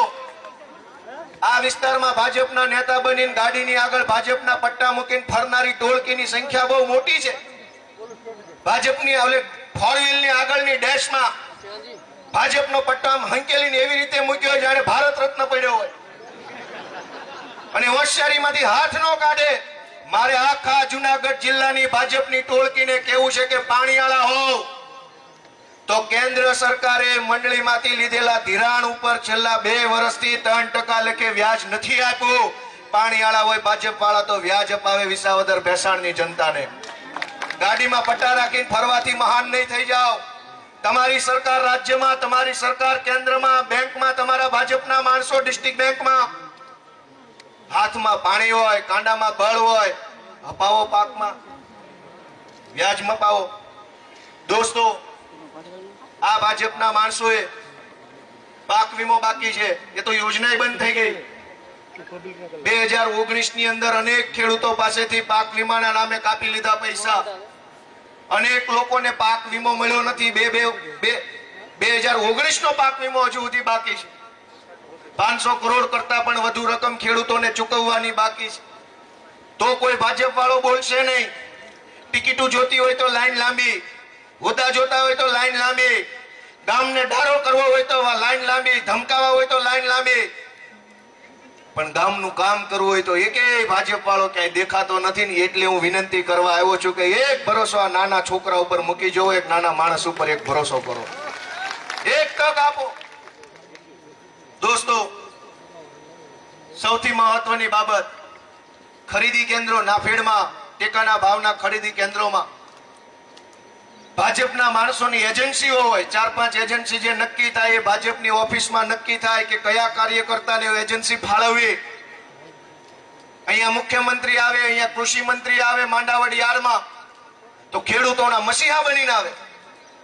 આ વિસ્તારમાં ભાજપના નેતા બનીને ગાડીની આગળ ભાજપના પટ્ટા મૂકીને ફરનારી ટોળકીની સંખ્યા બહુ મોટી છે. ભાજપની ફોર વ્હીલની આગળની ડેશમાં ભાજપનો પટ્ટો આમ હંકેલીને એવી રીતે મૂક્યો જાણે ભારત રત્ન પડ્યો હોય. અને હોશિયારીમાંથી હાથ ન કાઢે. મારે આખા જુનાગઢ જિલ્લાની ભાજપની ટોળકીને કેવું છે કે પાણીયાળા હોવ તો કેન્દ્ર સરકારે મંડળીમાંથી લીધેલા ધિરાણ ઉપર છેલ્લા 2 વર્ષથી 3% લેખે વ્યાજ નથી આપ્યું. પાણીયાળા હોય ભાજપ વાળા તો વ્યાજ અપાવે વિસાવદર ભેસાણની જનતાને. ગાડીમાં પટ્ટા રાખીને ફરવાથી મહાન નહીં થઈ જાઓ. તમારી સરકાર રાજ્યમાં, તમારી સરકાર કેન્દ્રમાં, બેંકમાં તમારા ભાજપના માણસો, ડિસ્ટ્રિક્ટ બેંકમાં હાથમાં પાણી હોય, કાંડામાં બળ હોય, અપાવો પાકમાં, વ્યાજ મપાવો. દોસ્તો, આ ભાજપના માણસોએ પાક વીમો બાકી છે, એ તો યોજના બંધ થઈ ગઈ. 2019 ની અંદર અનેક ખેડૂતો પાસેથી પાક વીમાના નામે કાપી લીધા પૈસા. અનેક લોકોને પાક વીમો મળ્યો નથી. 2019 નો પાક વીમો હજુ સુધી બાકી છે. 500 કરોડ કરતા પણ વધુ રકમ ખેડૂતોને ચૂકવવાની બાકી છે. તો કોઈ ભાજપ વાળો બોલશે નહીં. ટિકિટો જોતી હોય તો લાઈન લાંબી, હોદ્દા જોતા હોય તો લાઈન લાંબી, ગામને ડારો કરવો હોય તો લાઈન લાંબી, ધમકાવા હોય તો લાઈન લાંબી. પણ ગામનું કામ કરવું હોય તો એકેય ભાજપ વાળો ક્યાંય દેખાતો નથી ને. એટલે હું વિનંતી કરવા આવ્યો છું કે એક ભરોસો આ નાના છોકરા ઉપર મૂકી જવો, એક નાના માણસ ઉપર એક ભરોસો કરો, એક તક આપો. દોસ્તો, સૌથી મહત્વની બાબત, ખરીદી કેન્દ્રો, નાફેડમાં ટેકાના ભાવના ખરીદી કેન્દ્રોમાં ભાજપના માણસોની એજન્સીઓ હોય, 4-5 એજન્સી જે નક્કી થાય એ ભાજપની ઓફિસમાં નક્કી થાય કે કયા કાર્યકર્તાને એજન્સી ફાળવવી. અહીંયા મુખ્યમંત્રી આવે, અહીંયા કૃષિ મંત્રી આવે માંડાવડી યાર્ડમાં, તો ખેડૂતોના મસીહા બનીને આવે.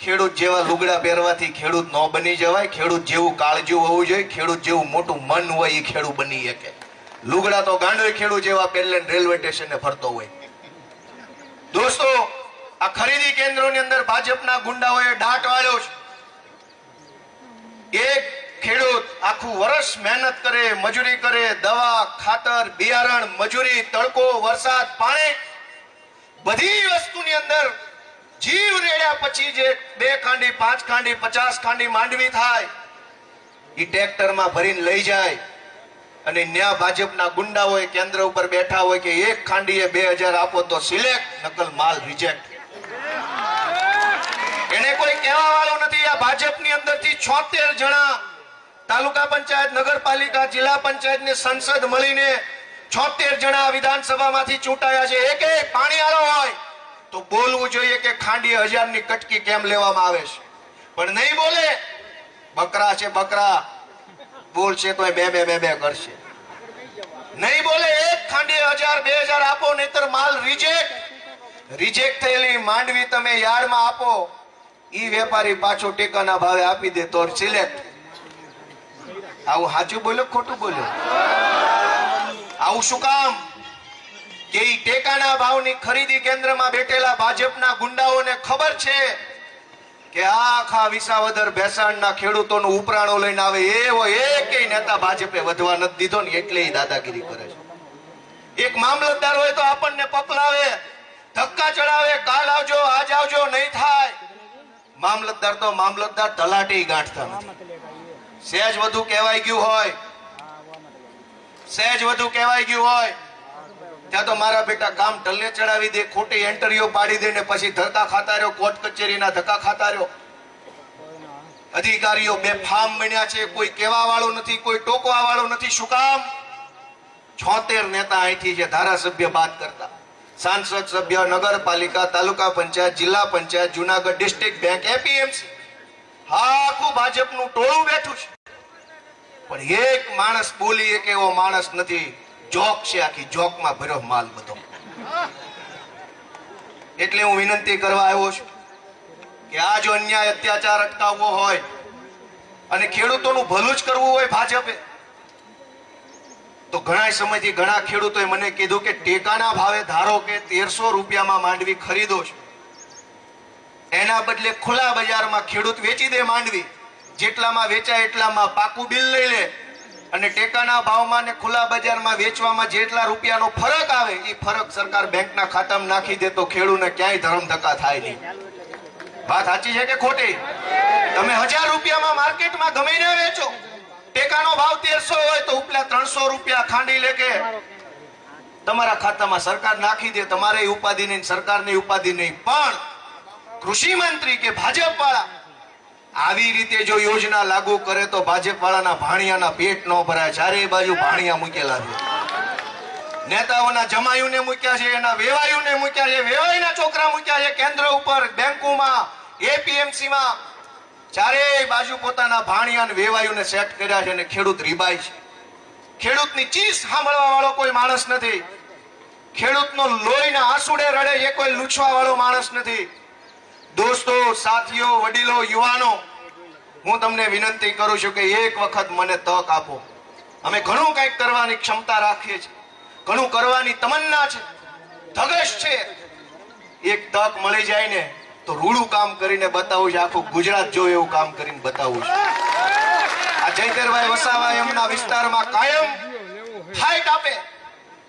ખેડૂત જેવા લુગડા પહેરવાથી ખેડૂત ન બની જવાય. ખેડૂત જેવું કાળજું હોવું જોઈએ, ખેડૂત જેવું મોટું મન હોય એ ખેડૂત બની શકે. લુગડા તો ગાંડોય ખેડૂત જેવા પહેરલે રેલવે સ્ટેશને ફરતો હોય. દોસ્તો, આ ખરીદી કેન્દ્રોની અંદર ભાજપના ગુંડાઓએ દાટ વાળ્યો છે. એક ખેડૂત આખું વર્ષ મહેનત કરે, મજૂરી કરે, દવા, ખાતર, બિયારણ, મજૂરી, તડકો, વરસાદ, પાણી, બધી વસ્તુની અંદર જીવ રેડ્યા પછી જે 2 ખાંડી, 5 ખાંડી, 50 ખાંડી માંડવી થાય એ ટ્રેક્ટરમાં ભરીને લઈ જાય અને ન્યા ભાજપના ગુંડાઓએ કેન્દ્ર ઉપર બેઠા હોય કે 1 ખાંડીએ 2000 આપો તો સિલેક્ટ, નકલ માલ રિજેક્ટ. એને કોઈ કહેવા વાળો નથી. આ ભાજપની અંદરથી 76 જણા તાલુકા પંચાયત, નગરપાલિકા, જિલ્લા પંચાયતની સંસદ મળીને 76 જણા વિધાનસભામાંથી ચૂંટાયા છે. એક પાણીવાળો હોય તો બોલવું જોઈએ કે ખાંડી 1000 ની કટકી કેમ લેવામાં આવે છે, પણ નહીં બોલે. બકરા છે બકરા, બોલશે તો બે કરશે. નહીં બોલે. 1 ખાંડી 1000, 2000 આપો, નહીતર માલ રિજેક્ટ. રિજેક્ટ થયેલી માંડવી તમે યાર્ડમાં આપો, ઈ વેપારી પાછો ટેકાના ભાવે આપી દે તો સિલેક્ટ. આવું સાચું બોલ્યો ખોટું બોલ્યો? આવું શું કામ? કે ઈ ટેકાના ભાવની ખરીદી કેન્દ્રમાં બેઠેલા ભાજપના ગુંડાઓને ખબર છે કે આખા વિસાવદર ભેસાણના ખેડૂતોનું ઉપરાણો લઈને આવે એવો એકેય નેતા ભાજપે વધવા નથી દીધો ને, એટલે ઈ દાદાગીરી કરે છે. એક મામલતદાર હોય તો આપણને પકડાવે, ધક્કા ચડાવે, કાલ આવજો, આજ આવજો, નહીં થાય. મામલતદાર તો મામલતદાર તલાટી ગાંઠતા નથી. સહેજ વધુ કહેવાય ગયું હોય, સહેજ વધુ કહેવાય ગયું હોય ત્યાં તો મારા બેટા કામ ટલ્લે ચડાવી દે, ખોટી એન્ટરીઓ પાડી દે ને પછી ધક્કા ખાતા રહ્યો, કોર્ટ કચેરીના ધક્કા ખાતા રહ્યો. અધિકારીઓ બેફામ બન્યા છે, કોઈ કહેવા વાળો નથી, કોઈ ટોકવા વાળો નથી. શું કામ? 76 નેતા અહીંથી છે, ધારાસભ્ય બાદ કરતા, સાંસદ સભ્ય, નગરપાલિકા, તાલુકા પંચાયત, જિલ્લા panchayat, Junagadh district bank, APMC, આખું ભાજપનું ટોળું બેઠું છે. પણ એક માણસ બોલી એક એવો માણસ નથી. જોક છે, આખી જોકમાં ભર્યો માલ બધો. એટલે હું વિનંતી કરવા આવ્યો છું કે આ જો અન્યાય અત્યાચાર અટકાવવો હોય અને ખેડૂતોનું ભલું જ કરવું હોય ભાજપે, તો ઘણા સમયથી ઘણા ખેડૂતોએ મને કીધું કે ટેકાના ભાવે ધારો કે 1300 રૂપિયામાં માંડવી ખરીદો છો, એના બદલે ખુલ્લા બજારમાં ખેડૂત વેચી દે માંડવી, જેટલામાં વેચાય એટલામાં પાકું બિલ લઈ લે અને ટેકાના ભાવમાં ને ખુલ્લા બજારમાં વેચવામાં જેટલા રૂપિયાનો ફરક આવે એ ફરક સરકાર બેંકના ખાતામાં નાખી દે તો ખેડૂતને ક્યાંય ધરમ ધક્કા થાય નહીં. વાત સાચી છે કે ખોટી? તમે 1000 રૂપિયામાં માર્કેટમાં ગમે ને વેચો, ટેકાનો ભાવ 1300 હોય તો ઉપલા 300 રૂપિયા ખાંડી લેકે તમારા ખાતામાં સરકાર નાખી દે. તમારે ઉપાધિ નહીં, સરકારની ઉપાધિ નહીં. પણ કૃષિ મંત્રી કે ભાજપ વાળા આવી રીતે જો યોજના લાગુ કરે તો ભાજપ વાળાના ભાણિયાના પેટ ન ભરાય. ચારે બાજુ ભાણિયા મૂકેલા છે, નેતાઓના જમાયુને મૂક્યા છે, એના વેવાયુને મૂક્યા છે, વેવાઈના છોકરા મૂક્યા છે કેન્દ્ર ઉપર, બેંકોમાં, એપીએમસીમાં, ચારેય બાજુ પોતાના ભાણિયા વેવાયુને સેટ કર્યા છે અને ખેડૂત રીબાય છે. ખેડૂતની ચીસ સાંભળવા વાળો કોઈ માણસ નથી. ખેડૂતનો લોહીના આંસુડે રડે એ કોઈ લૂછવા વાળો માણસ નથી. દોસ્તો, સાથીઓ, વડીલો, યુવાનો, હું તમને વિનંતી કરું છું કે એક વખત મને તક આપો. અમે ઘણું કંઈક કરવાની ક્ષમતા રાખીએ છીએ, ઘણું કરવાની તમન્ના છે, ધગશ છે. એક તક મળી જાય ને તો રૂડું કામ કરીને બતાવું છે, આખું ગુજરાત જોવે એવું કામ કરીને બતાવું છે. આ જયકરભાઈ વસાવા એમના વિસ્તારમાં કાયમ ફાઇટ આપે,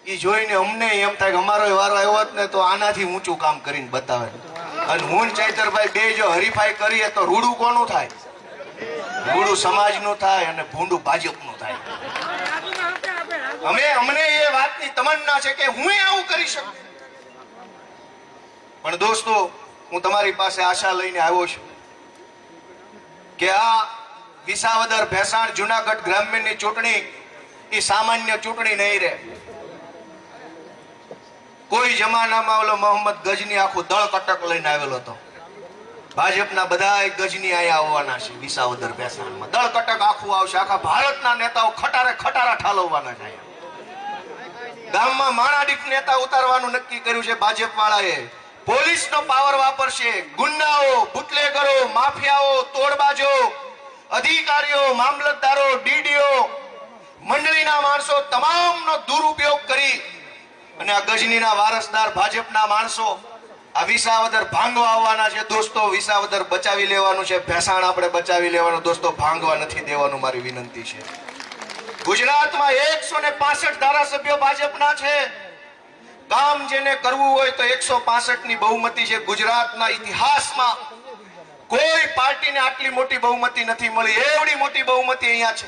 એ જોઈને અમને એમ થાય કે અમારો વારો આવ્યો હોત ને તો આનાથી ઊંચું કામ કરીને બતાવે. અને હું ચૈતરભાઈ બે જો હરીફાઈ કરીએ તો રૂડું કોનું થાય? રૂડું સમાજનું થાય અને ભૂંડું ભાજપનું થાય. અમને એ વાતની તમન્ના છે કે હું આવું કરી શકું. પણ દોસ્તો, હું તમારી પાસે આશા લઈને આવ્યો છું કે આ વિસાવદર, ભેસાણ, જુનાગઢ ગ્રામ્યની ચૂંટણી એ સામાન્ય ચૂંટણી નહીં રહે. કોઈ જમાનામાં ઓલો મોહમ્મદ ગજની આખું દળ કટક લઈને આવેલો હતો. ભાજપના બધા ગજની અહીંયા આવવાના છે વિસાવદર ભેસાણમાં. દળ કટક આખું આવશે, આખા ભારતના નેતાઓ ખટારા ઠાલવવાના છે. ગામમાં માણાડીક નેતા ઉતારવાનું નક્કી કર્યું છે ભાજપ વાળાએ. પોલીસનો પાવર વાપરશે. ગુંડાઓ, બુટલેગરો, માફિયાઓ, તોડબાજો, અધિકારીઓ, મામલતદારો, ડીડીઓ, મંડળીના માણસો તમામનો દુરુપયોગ કરી અને આ ગજનીના વારસદાર ભાજપના માણસો આ વિસાવદર ભાંગવા આવવાના છે દોસ્તો. વિસાવદર બચાવી લેવાનું છે, ભેસાણ આપણે બચાવી લેવાનું દોસ્તો, ભાંગવા નથી દેવાનું. મારી વિનંતી છે. ગુજરાતમાં 165 ધારાસભ્યો ભાજપના છે. કામ જેને કરવું હોય તો 165 ની બહુમતી છે. ગુજરાતના ઇતિહાસમાં કોઈ પાર્ટીને આટલી મોટી બહુમતી નથી મળી. એવડી મોટી બહુમતી અહીંયા છે.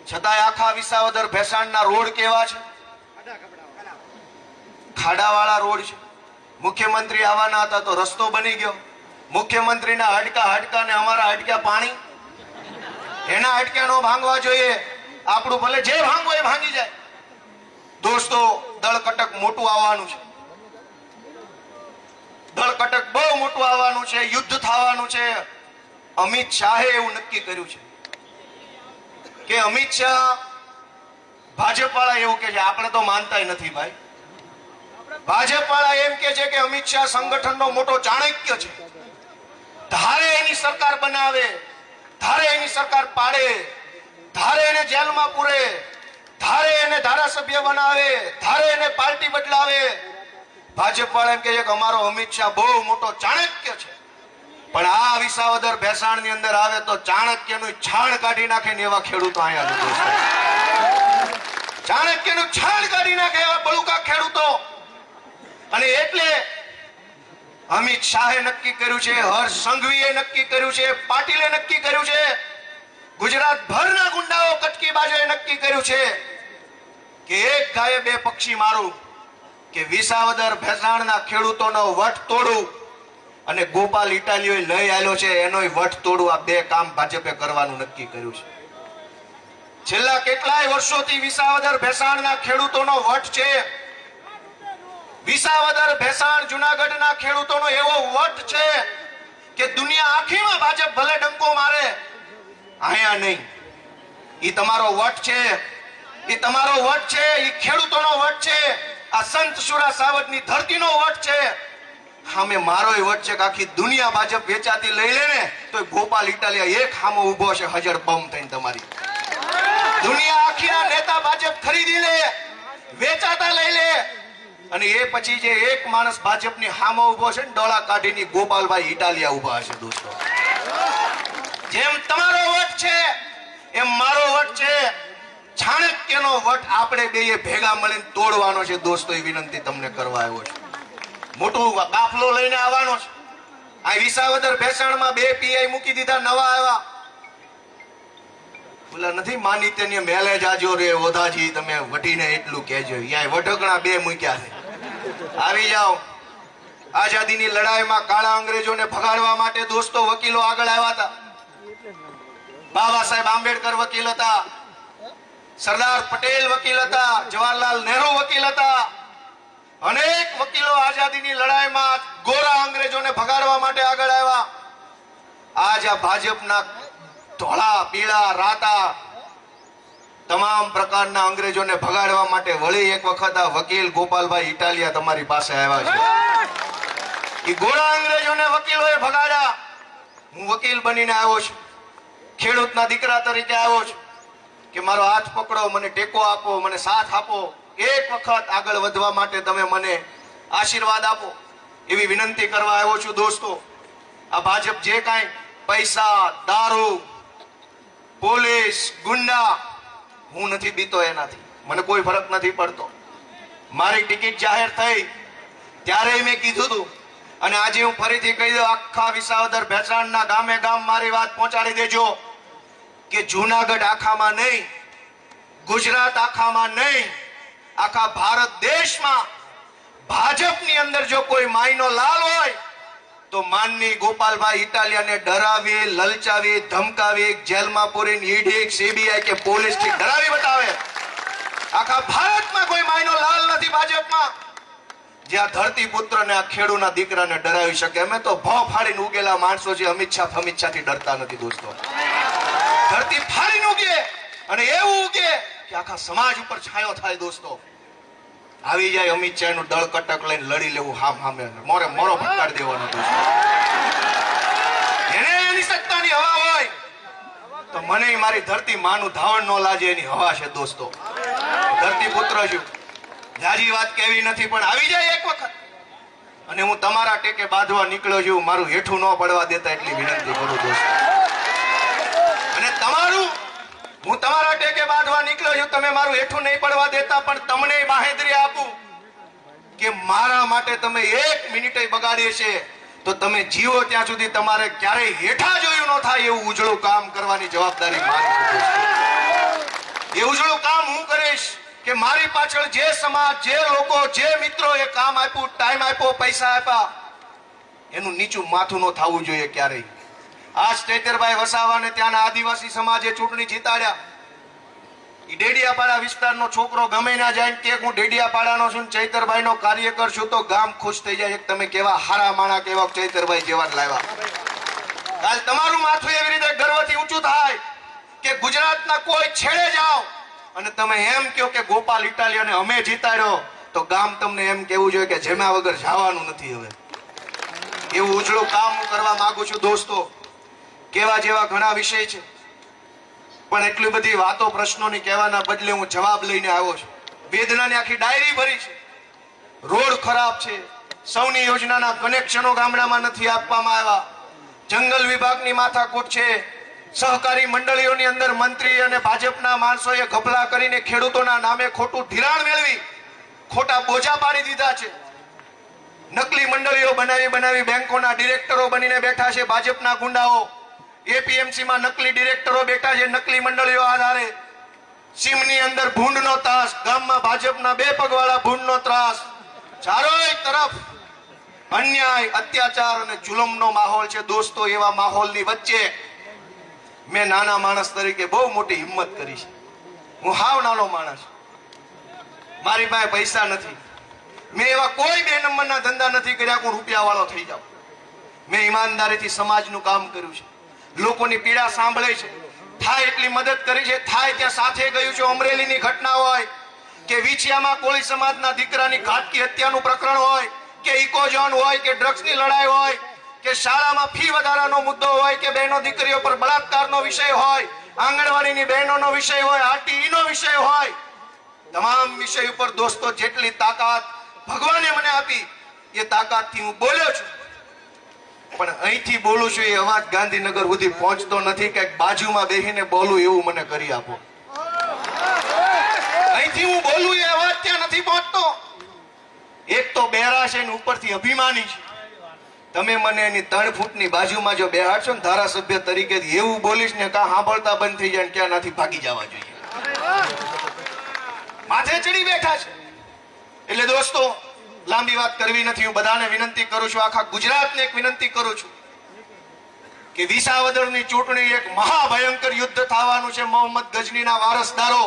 છતાંય આખા વિસાવદર ભેસાણના રોડ કેવા છે? ખાડાવાળા રોડ છે. મુખ્યમંત્રી આવવાના હતા તો રસ્તો બની ગયો. મુખ્યમંત્રીના હડકા ને અમારા હડકા પાણી. એના હડકા નો ભાંગવા જોઈએ. આપણું ભલે જે ભાંગો એ ભાંગી જાય. દોસ્તો, દળકટક મોટું આવવાનું છે. દળકટક બહુ મોટું આવવાનું છે. યુદ્ધ થવાનું છે. અમિત શાહે એવું નક્કી કર્યું છે કે અમિત શાહ, ભાજપ વાળા એવું કે છે, આપણે તો માનતા નથી ભાઈ. ભાજપ વાળા એમ કે છે કે અમિત શાહ સંગઠનનો મોટો ચાણક્ય છે. ધારે એની સરકાર બનાવે, ધારે એની સરકાર પાડે, ધારે એને જેલમાં પૂરે, ધારે એને ધારાસભ્ય બનાવે, ધારે એને પાર્ટી બદલાવે. ભાજપ વાળા એમ કે છે કે અમારો અમિત શાહ બહુ મોટો ચાણક્ય છે. પણ આ વિસાવદર ભેસાણ ની અંદર આવે તો ચાણક્યનું છાણ કાઢી નાખે ને એવા ખેડૂતો અહીંયા છે. ચાણક્યનું છાણ કાઢી નાખે એવા બળુકા ખેડૂતો. અને એટલે અમિત શાહે નક્કી કર્યું છે, હર્ષ સંઘવીએ નક્કી કર્યું છે, પાટીલે નક્કી કર્યું છે, ગુજરાત ભરના ગુંડાઓ કટકી બાજુએ નક્કી કર્યું છે કે એક ગાયે બે પક્ષી મારું, કે વિસાવદર ભેસાણના ખેડૂતોનો વટ તોડું અને ગોપાલ ઇટાલીઓ લઈ આવ્યો છે એનોય વટ તોડું. આ બે કામ ભાજપે કરવાનું નક્કી કર્યું છે. છેલ્લા કેટલાય વર્ષોથી વિસાવદર ભેસાણના ખેડૂતોનો વટ છે. વિસાવદર ભેસાણ જુનાગઢના ખેડૂતોનો એવો વટ છે કે દુનિયા આખીમાં ભાજપ ભલે ડંકો મારે, અહીંયા નહીં. ઈ તમારો વટ છે, ઈ તમારો વટ છે, ઈ ખેડૂતોનો વટ છે. આ સંત સુરા સાવજની ધરતીનો વટ છે. સામે મારોય વટ છે કે આખી દુનિયા ભાજપ વેચાતી લઈ લે ને તો ગોપાલ ઇટાલિયા એક સામે ઉભો છે હજર બમ થઈને. તમારી દુનિયા આખીના નેતા ભાજપ ખરીદી લે, વેચાતા લઈ લે, અને એ પછી જે એક માણસ ભાજપની સામે ઉભો છે ને ડોળા કાઢીની ગોપાલભાઈ ઇટાલિયા ઉભા હશે. દોસ્તો, જેમ તમારો વટ છે એમ મારો વટ છે. ચાણક્યનો વટ આપણે બેય ભેગા મળીને તોડવાનો છે દોસ્તો. એ વિનંતી તમને કરવા આવ્યો છે. મોટું કાફલો લઈને આવવાનો છે. આ વિસાવદર ભેસાણમાં 2 પીઆઈ મૂકી દીધા, નવા આવ્યા. બોલા નથી માની તેની મેલે જાજો રે ઓધાજી, તમે વટીને એટલું કહેજો. યા વઢકણા 2 મૂક્યા છે. આવી જાઓ. આઝાદીની લડાઈમાં કાળા અંગ્રેજોને ભગાડવા માટે દોસ્તો વકીલો આગળ આવ્યા હતા. બાબા સાહેબ આંબેડકર વકીલ હતા, સરદાર પટેલ વકીલ હતા, જવાહરલાલ નહેરુ વકીલ હતા. અનેક વકીલો આઝાદીની લડાઈમાં ગોરા અંગ્રેજોને ભગાડવા માટે આગળ આવ્યા. આજ આ ભાજપના ધોળા પીળા રાતા તમામ પ્રકારના અંગ્રેજોને ભગાડવા માટે વળી એક વખત આ વકીલ ગોપાલભાઈ ઇટાલિયા તમારી પાસે આવ્યા છે. એ ગોરા અંગ્રેજોને વકીલોએ ભગાડ્યા. હું વકીલ બનીને આવ્યો છું, ખેડૂતના દીકરા તરીકે આવ્યો છું કે મારો હાથ પકડો, મને ટેકો આપો, મને સાથ આપો. એક વખત આગળ વધવા માટે તમે મને આશીર્વાદ આપો એવી વિનંતી કરવા આવ્યો છું. દોસ્તો, આ ભાજપ જે કાંઈ પૈસા, દારૂ, પોલીસ, ગુંડા, હું નથી બીતો એનાથી. મને કોઈ ફરક નથી પડતો. મારી ટિકિટ જાહેર થઈ ત્યારે મેં કીધું હતું અને આજે હું ફરીથી કહી દઉં, આખા વિસાવદર ભેસાણના ગામે ગામ મારી વાત પહોંચાડી દેજો કે જુનાગઢ આખામાં નહીં, ગુજરાત આખામાં નહીં, આખા ભારત દેશમાં ભાજપની અંદર જો કોઈ માયનો લાલ હોય તો માનની ગોપાલભાઈ ઇટાલિયાને ડરાવી, લલચાવી, ધમકાવી, જેલમાં પૂરીને ઈડી, સીબીઆઈ કે પોલીસ થી ડરાવી બતાવે. આખા ભારતમાં કોઈ માયનો લાલ નથી ભાજપમાં જ્યાં ધરતી પુત્રને આ ખેડૂના દીકરાને ડરાવી શકે. અમે તો ભાવ ફાડીને ઉગેલા માણસો છે. અમિત શાહ થી ડરતા નથી દોસ્તો. ધરતી ફાડીને ઉગે અને એવું ઉગે કે આખા સમાજ ઉપર છાયો થાય. દોસ્તો, આવી જાય અમિત શાહ નું દળ કટક લઈને લડી લેવું, હામે મોરે મોરો ફટકારી દેવાનો. એને એની સત્તાની હવા હોય તો મને મારી ધરતી માનું ધાવણ નો લાજે એની હવા છે. દોસ્તો, ધરતી પુત્ર છું, જાજી વાત કેવી નથી, પણ આવી જાય એક વખત અને હું તમારા ટેકે બાંધવા નીકળ્યો છું, મારું હેઠું ન પડવા દેતા એટલી વિનંતી કરું દોસ્તો. અને હું તમારા ટેકે બાંધવા નીકળ્યો છું, તમે મારું હેઠું નહીં પડવા દેતા, પણ તમને બાહેધરી આપું કે મારા માટે તમે 1 મિનિટે બગાડી છે તો તમે જીવો ત્યાં સુધી તમારે ક્યારેય હેઠા જોયું ન થાય એવું ઉજળું કામ કરવાની જવાબદારી મારી છે. એ ઉજળું કામ હું કરીશ કે મારી પાછળ જે સમાજ, જે લોકો, જે મિત્રો એ કામ આપ્યું, ટાઈમ આપ્યો, પૈસા આપ્યા, એનું નીચું માથું ન થવું જોઈએ ક્યારેય. આ ચૈતરભાઈ વસાવાને ત્યાંના આદિવાસી સમાજે ચૂંટણી જીતાડ્યા. ઈ ડેડિયાપાડા વિસ્તારનો છોકરો ગમે ના જાય કે હું ડેડિયાપાડાનો છું, ચૈતરભાઈનો કાર્યકર છું, તો ગામ ખુશ થઈ જાય. તમે કેવા હારા માણા, કેવા ચૈતરભાઈ જેવા લાવ્યા. કાલ તમારું માથું એવી રીતે ગર્વથી ઊંચું થાય કે ગુજરાતના કોઈ છેડે જાઓ અને તમે એમ કહો કે ગોપાલ ઇટાલિયાને અમે જીતાડ્યો, તો ગામ તમને એમ કેવું જોઈએ કે જેમાં વગર જવાનું નથી. હવે એવું ઉજળું કામ હું કરવા માંગુ છું દોસ્તો. કેવા જેવા ઘણા વિષય છે, પણ એટલી બધી વાતો પ્રશ્નોની કહેવાના બદલે હું જવાબ લઈને આવ્યો છું. વેદનાની આખી ડાયરી ભરી છે. રોડ ખરાબ છે, સૌની યોજનાના કનેક્શનો ગામડામાં નથી આપવામાં આવ્યા, જંગલ વિભાગની માથાકૂટ છે, સહકારી મંડળીઓની અંદર મંત્રી અને ભાજપના માણસોએ ઘપલા કરીને ખેડૂતોના નામે ખોટું ધિરાણ મેળવી ખોટા બોજા પાડી દીધા છે. નકલી મંડળીઓ બનાવી બેંકોના ડિરેક્ટરો બનીને બેઠા છે ભાજપના ગુંડાઓ. એપીએમસી માં નકલી ડિરેક્ટરો બેઠા છે નકલી મંડળીઓ આધારે. સીમની અંદર ભૂંડનો ત્રાસ, ગામમાં ભાજપના 2 પગવાળા ભૂંડનો ત્રાસ. ચારોય તરફ અન્યાય, અત્યાચાર અને જુલમનો માહોલ છે દોસ્તો. એવા માહોલની વચ્ચે મેં નાના માણસ તરીકે બહુ મોટી હિંમત કરી છે. હું હાવ નાનો માણસ, મારી પાસે પૈસા નથી, મેં એવા કોઈ 2 નંબરના ધંધા નથી કર્યા કે હું રૂપિયા વાળો થઈ જાઉં. મેં ઈમાનદારીથી સમાજનું કામ કર્યું છે, લોકોની પીડા સાંભળે છે, થાય એટલી મદદ કરી છે, થાય ત્યાં સાથે ગયું છે. અમરેલીની ઘટના હોય કે વિછિયામાં કોળી સમાજના દીકરાની ઘાતકી હત્યાનું પ્રકરણ હોય કે ઇકોઝોન હોય કે ડ્રગ્સની લડાઈ હોય કે શાળામાં ફી વધારાનો મુદ્દો હોય કે બહેનો દીકરીઓ પર બળાત્કારનો વિષય હોય, આંગણવાડીની બહેનોનો વિષય હોય, આરટીઈનો વિષય હોય, તમામ વિષય ઉપર દોસ્તો જેટલી તાકાત ભગવાને મને આપી એ તાકાતથી હું બોલ્યો છું. પણ અહીંથી બોલું છું એ અવાજ ગાંધીનગર સુધી પહોંચતો નથી કે બાજુમાં બેસીને બોલું એવું મને કરી આપો. અહીંથી હું બોલું એ અવાજ ત્યાં નથી પહોંચતો. એક તો બેરા છે ને ઉપરથી અભિમાની છે. તમે મને એની 3 ફૂટની બાજુમાં જો બેહાડશો ને ધારાસભ્ય તરીકે એવું બોલીશ ને કાં સાંભળતા બંધ થઈ જાય ને ક્યાં નથી ભાગી જવા જોઈએ. માથે ચડી બેઠા છે. એટલે દોસ્તો લાંબી વાત કરવી નથી. હું બધાને વિનંતી કરું છું, આખા ગુજરાતને એક વિનંતી કરું છું કે વિસાવદરની ચૂંટણી એક મહાભયંકર યુદ્ધ થવાનું છે. મોહમ્મદ ગજનીના વારસદારો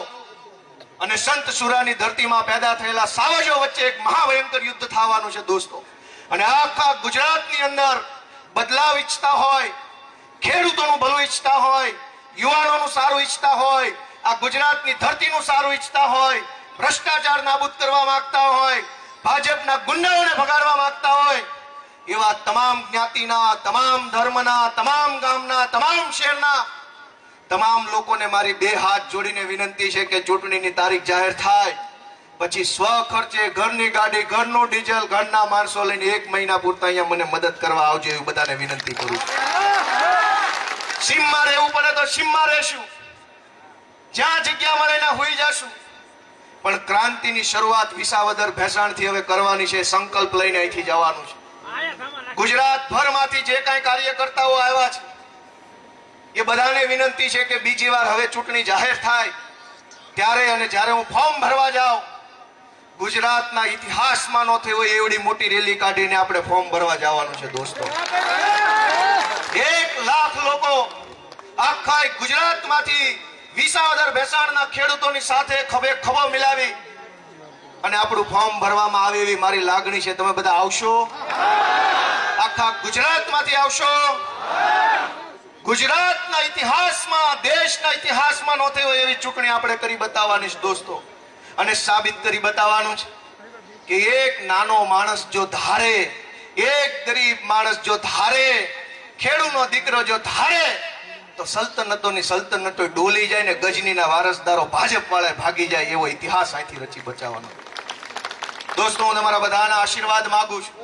અને સંત સુરાની ધરતીમાં પેદા થયેલા સાવજો વચ્ચે એક મહાભયંકર યુદ્ધ થવાનું છે દોસ્તો. અને આખા ગુજરાતની અંદર બદલાવ ઈચ્છતા હોય, ખેડૂતોનું ભલું ઈચ્છતા હોય, યુવાનોનું સારું ઈચ્છતા હોય, આ ગુજરાતની ધરતીનું સારું ઈચ્છતા હોય, ભ્રષ્ટાચાર નાબૂદ કરવા માંગતા હોય, ભાજપના ગુંડાઓને ભગાડવા માંગતા હોય, એવા તમામ જ્ઞાતિના, તમામ ધર્મના, તમામ ગામના, તમામ શહેરના તમામ લોકોને મારી 2 હાથ જોડીને વિનંતી છે કે ચૂંટણીની તારીખ જાહેર થાય પછી સ્વ ખર્ચે ઘરની ગાડી, ઘરનું ડીઝલ, ઘરના માણસો લઈને 1 મહિના પૂરતા અહીંયા મને મદદ કરવા આવજો એવું બધાને વિનંતી કરું છું. સીમમાં રહેવું પડે તો સીમમાં રહેશું, જ્યાં જગ્યા મળે ના હોઈ જશું. પણ ક્રાંતિની શરૂઆત વિસાવદર ભેસાણથી હવે કરવાની છે. સંકલ્પ લઈને અહીંથી જવાનું છે. ગુજરાત ભરમાંથી જે કાંઈ કાર્યકર્તાઓ આવ્યા છે એ બધાને વિનંતી છે કે બીજી વાર હવે ચૂંટણી જાહેર થાય ત્યારે અને જ્યારે હું ફોર્મ ભરવા જાઉં, ગુજરાતના ઇતિહાસમાં ન થઈ હોય એવડી મોટી રેલી કાઢીને આપણે ફોર્મ ભરવા જવાનું છે દોસ્તો. 1 લાખ લોકો આખા ગુજરાતમાંથી વિસાવદર ભેસાણના ખેડૂતોની સાથે ખભે ખભો મિલાવી અને આપણું ફોર્મ ભરવામાં આવે એવી મારી લાગણી છે. તમે બધા આવશો? આખા ગુજરાતમાંથી આવશો? ગુજરાતના ઇતિહાસમાં, દેશના ઇતિહાસમાં ન થઈ હોય એવી ચૂંટણી આપણે કરી બતાવવાની છે દોસ્તો. અને સાબિત કરી બતાવવાનું છે કે એક નાનો માણસ જો ધારે, એક ગરીબ માણસ જો ધારે, ખેડૂતનો દીકરો જો ધારે તો સલ્તનતોની સલ્તનતો ડોલી જાય ને ગજનીના વારસદારો ભાજપ વાળા ભાગી જાય એવો ઇતિહાસ અહીંથી રચી બચાવવાનો. દોસ્તો હું તમારા બધાના આશીર્વાદ માંગુ છું.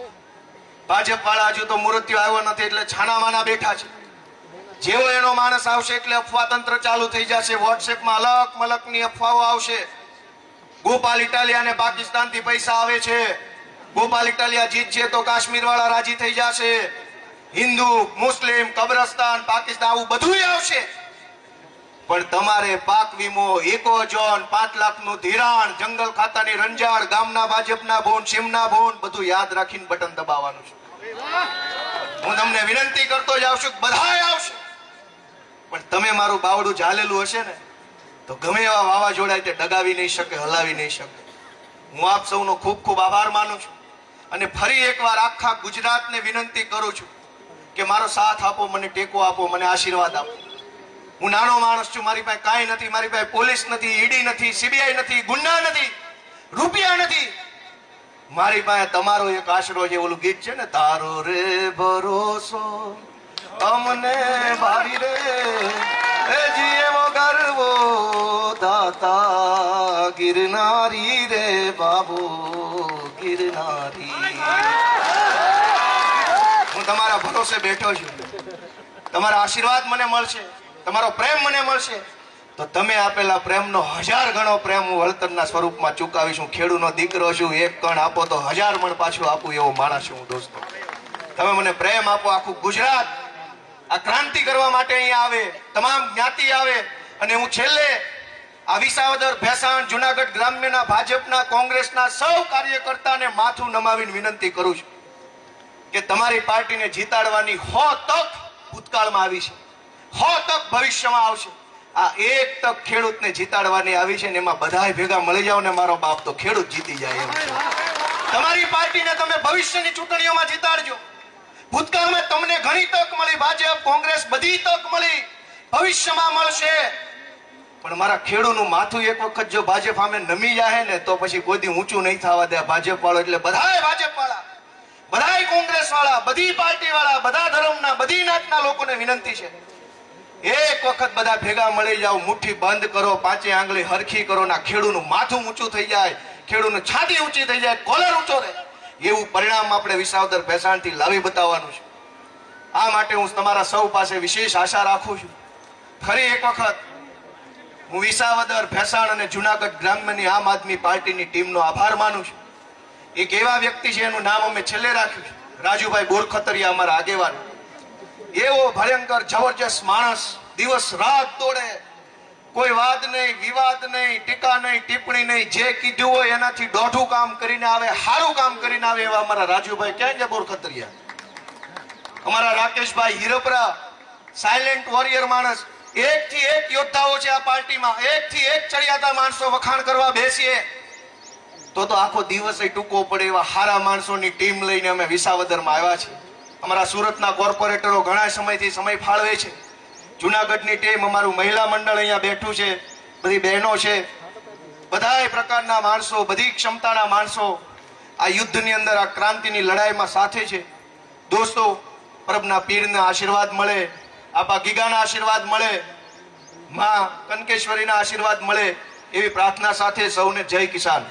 ભાજપ વાળા હજુ તો મૂર્તિઓ આવ્યો નથી એટલે છાનામાના બેઠા છે. જેવો એનો માણસ આવશે એટલે અફવા તંત્ર ચાલુ થઈ જશે. વોટ્સએપમાં અલગ મલકની અફવાઓ આવશે. ગોપાલ ઇટાલિયાને પાકિસ્તાનથી પૈસા આવે છે. ગોપાલ ઇટાલિયા જીતશે તો કાશ્મીર વાળા રાજી થઈ જશે. હિન્દુ મુસ્લિમ કબ્રસ્તાન પાકિસ્તાન આવું બધું આવશે. પણ તમારે પાક વીમો, ઇકો ઝોન, 5 લાખનું ધિરાણ, જંગલ ખાતાની રંજાડ, ગામના ભાજપના બોન, સીમના બોન બધું યાદ રાખીને બટન દબાવવાનું છે. હું તમને વિનંતી કરતો જાઉં છું, બધાય આવશે. પણ તમે મારું બાવડું ઝાલેલું હશે ને તો ગમે એવા વાવાઝોડા તે ડગાવી નહીં શકે, હલાવી નહીં શકે. હું આપ સૌનો ખૂબ ખૂબ આભાર માનું છું અને ફરી એકવાર આખા ગુજરાતને વિનંતી કરું છું કે મારો સાથ આપો, મને ટેકો આપો, મને આશીર્વાદ આપો. હું નાનો માણસ છું, મારી પાસે કાંઈ નથી, મારી પાસે પોલીસ નથી, ઈડી નથી, સીબીઆઈ નથી, ગુંડા નથી, રૂપિયા નથી. મારી પાસે તમારો એક આશરો છે. ઓલું ગીત છે ને, તારો રે ભરોસો અમને ભારી રે એ જીવો ગરવો દાતા ગિરનારી રે બાબુ ગિરનારી. હું તમારા ભરોસે બેઠો છું. તમારા આશીર્વાદ મને મળશે, તમારો પ્રેમ મને મળશે તો તમે આપેલા પ્રેમનો 1000 ગણો પ્રેમ હું વળતરના સ્વરૂપમાં ચૂકવીશ. હું ખેડૂતનો દીકરો છું. 1 કણ આપો તો 1000 મણ પાછું આપું એવો માણસ છું હું. દોસ્તો, તમે મને પ્રેમ આપો. આખું ગુજરાત આ ક્રાંતિ કરવા માટે અહીંયા આવે, તમામ જ્ઞાતિ આવે. અને હું છેલ્લે આ વિસાવદર, ભેસાણ, જુનાગઢ ગ્રામ્યના ભાજપના, કોંગ્રેસના સૌ કાર્યકર્તાને માથું નમાવીને વિનંતી કરું છું કે તમારી પાર્ટીને જીતાડવાની 100 તક ભૂતકાળમાં આવી છે, 100 તક ભવિષ્યમાં આવશે. આ એક તક ખેડૂતને જીતાડવાની આવી છે ને એમાં બધાય ભેગા મળી જાવ ને મારો બાપ તો ખેડૂત જીતી જાય એમ છે. તમારી પાર્ટીને તમે ભવિષ્યની ચૂંટણીઓમાં જીતાડજો. ભૂતકાળમાં તમને ઘણી તક મળી, ભાજપ, કોંગ્રેસ બધી તક મળી, ભવિષ્યમાં મળશે. પણ મારા ખેડૂતનું માથું એક વખત જો ભાજપ સામે નમી જાય ને તો પછી કોઈ દી ઊંચું નહીં થવા દે. ભાજપ વાળો એટલે બધાય ભાજપ વાળા, બધાય કોંગ્રેસ વાળા, બધી પાર્ટી વાળા, બધા ધર્મના, બધી નાતના લોકોને વિનંતી છે, એક વખત બધા ભેગા મળી જાવ, મુઠ્ઠી બંધ કરો, 5 આંગળી હરખી કરો ના ખેડૂતનું માથું ઊંચું થઈ જાય, ખેડૂતનું છાતી ઊંચી થઈ જાય, કોલર ઊંચો રહે. એવું પરિણામ આપણે વિસાવદર ભેસાણથી લાવી બતાવવાનું છે. આ માટે હું તમારા સૌ પાસે વિશેષ આશા રાખું છું. ફરી એક વખત હું વિસાવદર, ભેસાણ અને જુનાગઢ ગ્રામ્યની આમ આદમી પાર્ટીની ટીમનો આભાર માનું છું. એક એવા વ્યક્તિ છે એનું નામ અમે છેલ્લે રાખ્યું છે, રાજુભાઈ બોરખતરિયા, અમારા આગેવાન. એવો ભયંકર જબરજસ્ત માણસ, દિવસ રાત દોડે, કોઈ વાદ નહીં, વિવાદ નહીં, ટીકા નહીં, ટિપ્પણી નહીં, જે કીધું હોય એનાથી દોઢું કામ કરીને આવે, સારું કામ કરીને આવે એવા અમારા રાજુભાઈ ક્યાં ગયા બોરખતરિયા. અમારા રાકેશભાઈ હિરપરા, સાયલેન્ટ વોરિયર માણસ. 1 થી 1 યોદ્ધાઓ છે આ પાર્ટીમાં, 1 થી 1 ચડિયાતા માણસો વખાણ કરવા બેસીએ તો આખો દિવસ ટૂંકો પડે એવા સારા માણસોની ટીમ લઈને અમે વિસાવદરમાં આવ્યા છીએ. અમારા સુરતના કોર્પોરેટરો ઘણા સમયથી સમય ફાળવે છે. જુનાગઢની ટીમ, અમારું મહિલા મંડળ અહીંયા બેઠું છે, બધી બહેનો છે, બધાય પ્રકારના માણસો, બધી ક્ષમતાના માણસો આ યુદ્ધની અંદર, આ ક્રાંતિની લડાઈમાં સાથે છે. દોસ્તો, પરબના પીરના આશીર્વાદ મળે, આપા ગીગાના આશીર્વાદ મળે, માં કનકેશ્વરીના આશીર્વાદ મળે એવી પ્રાર્થના સાથે સૌને જય કિસાન.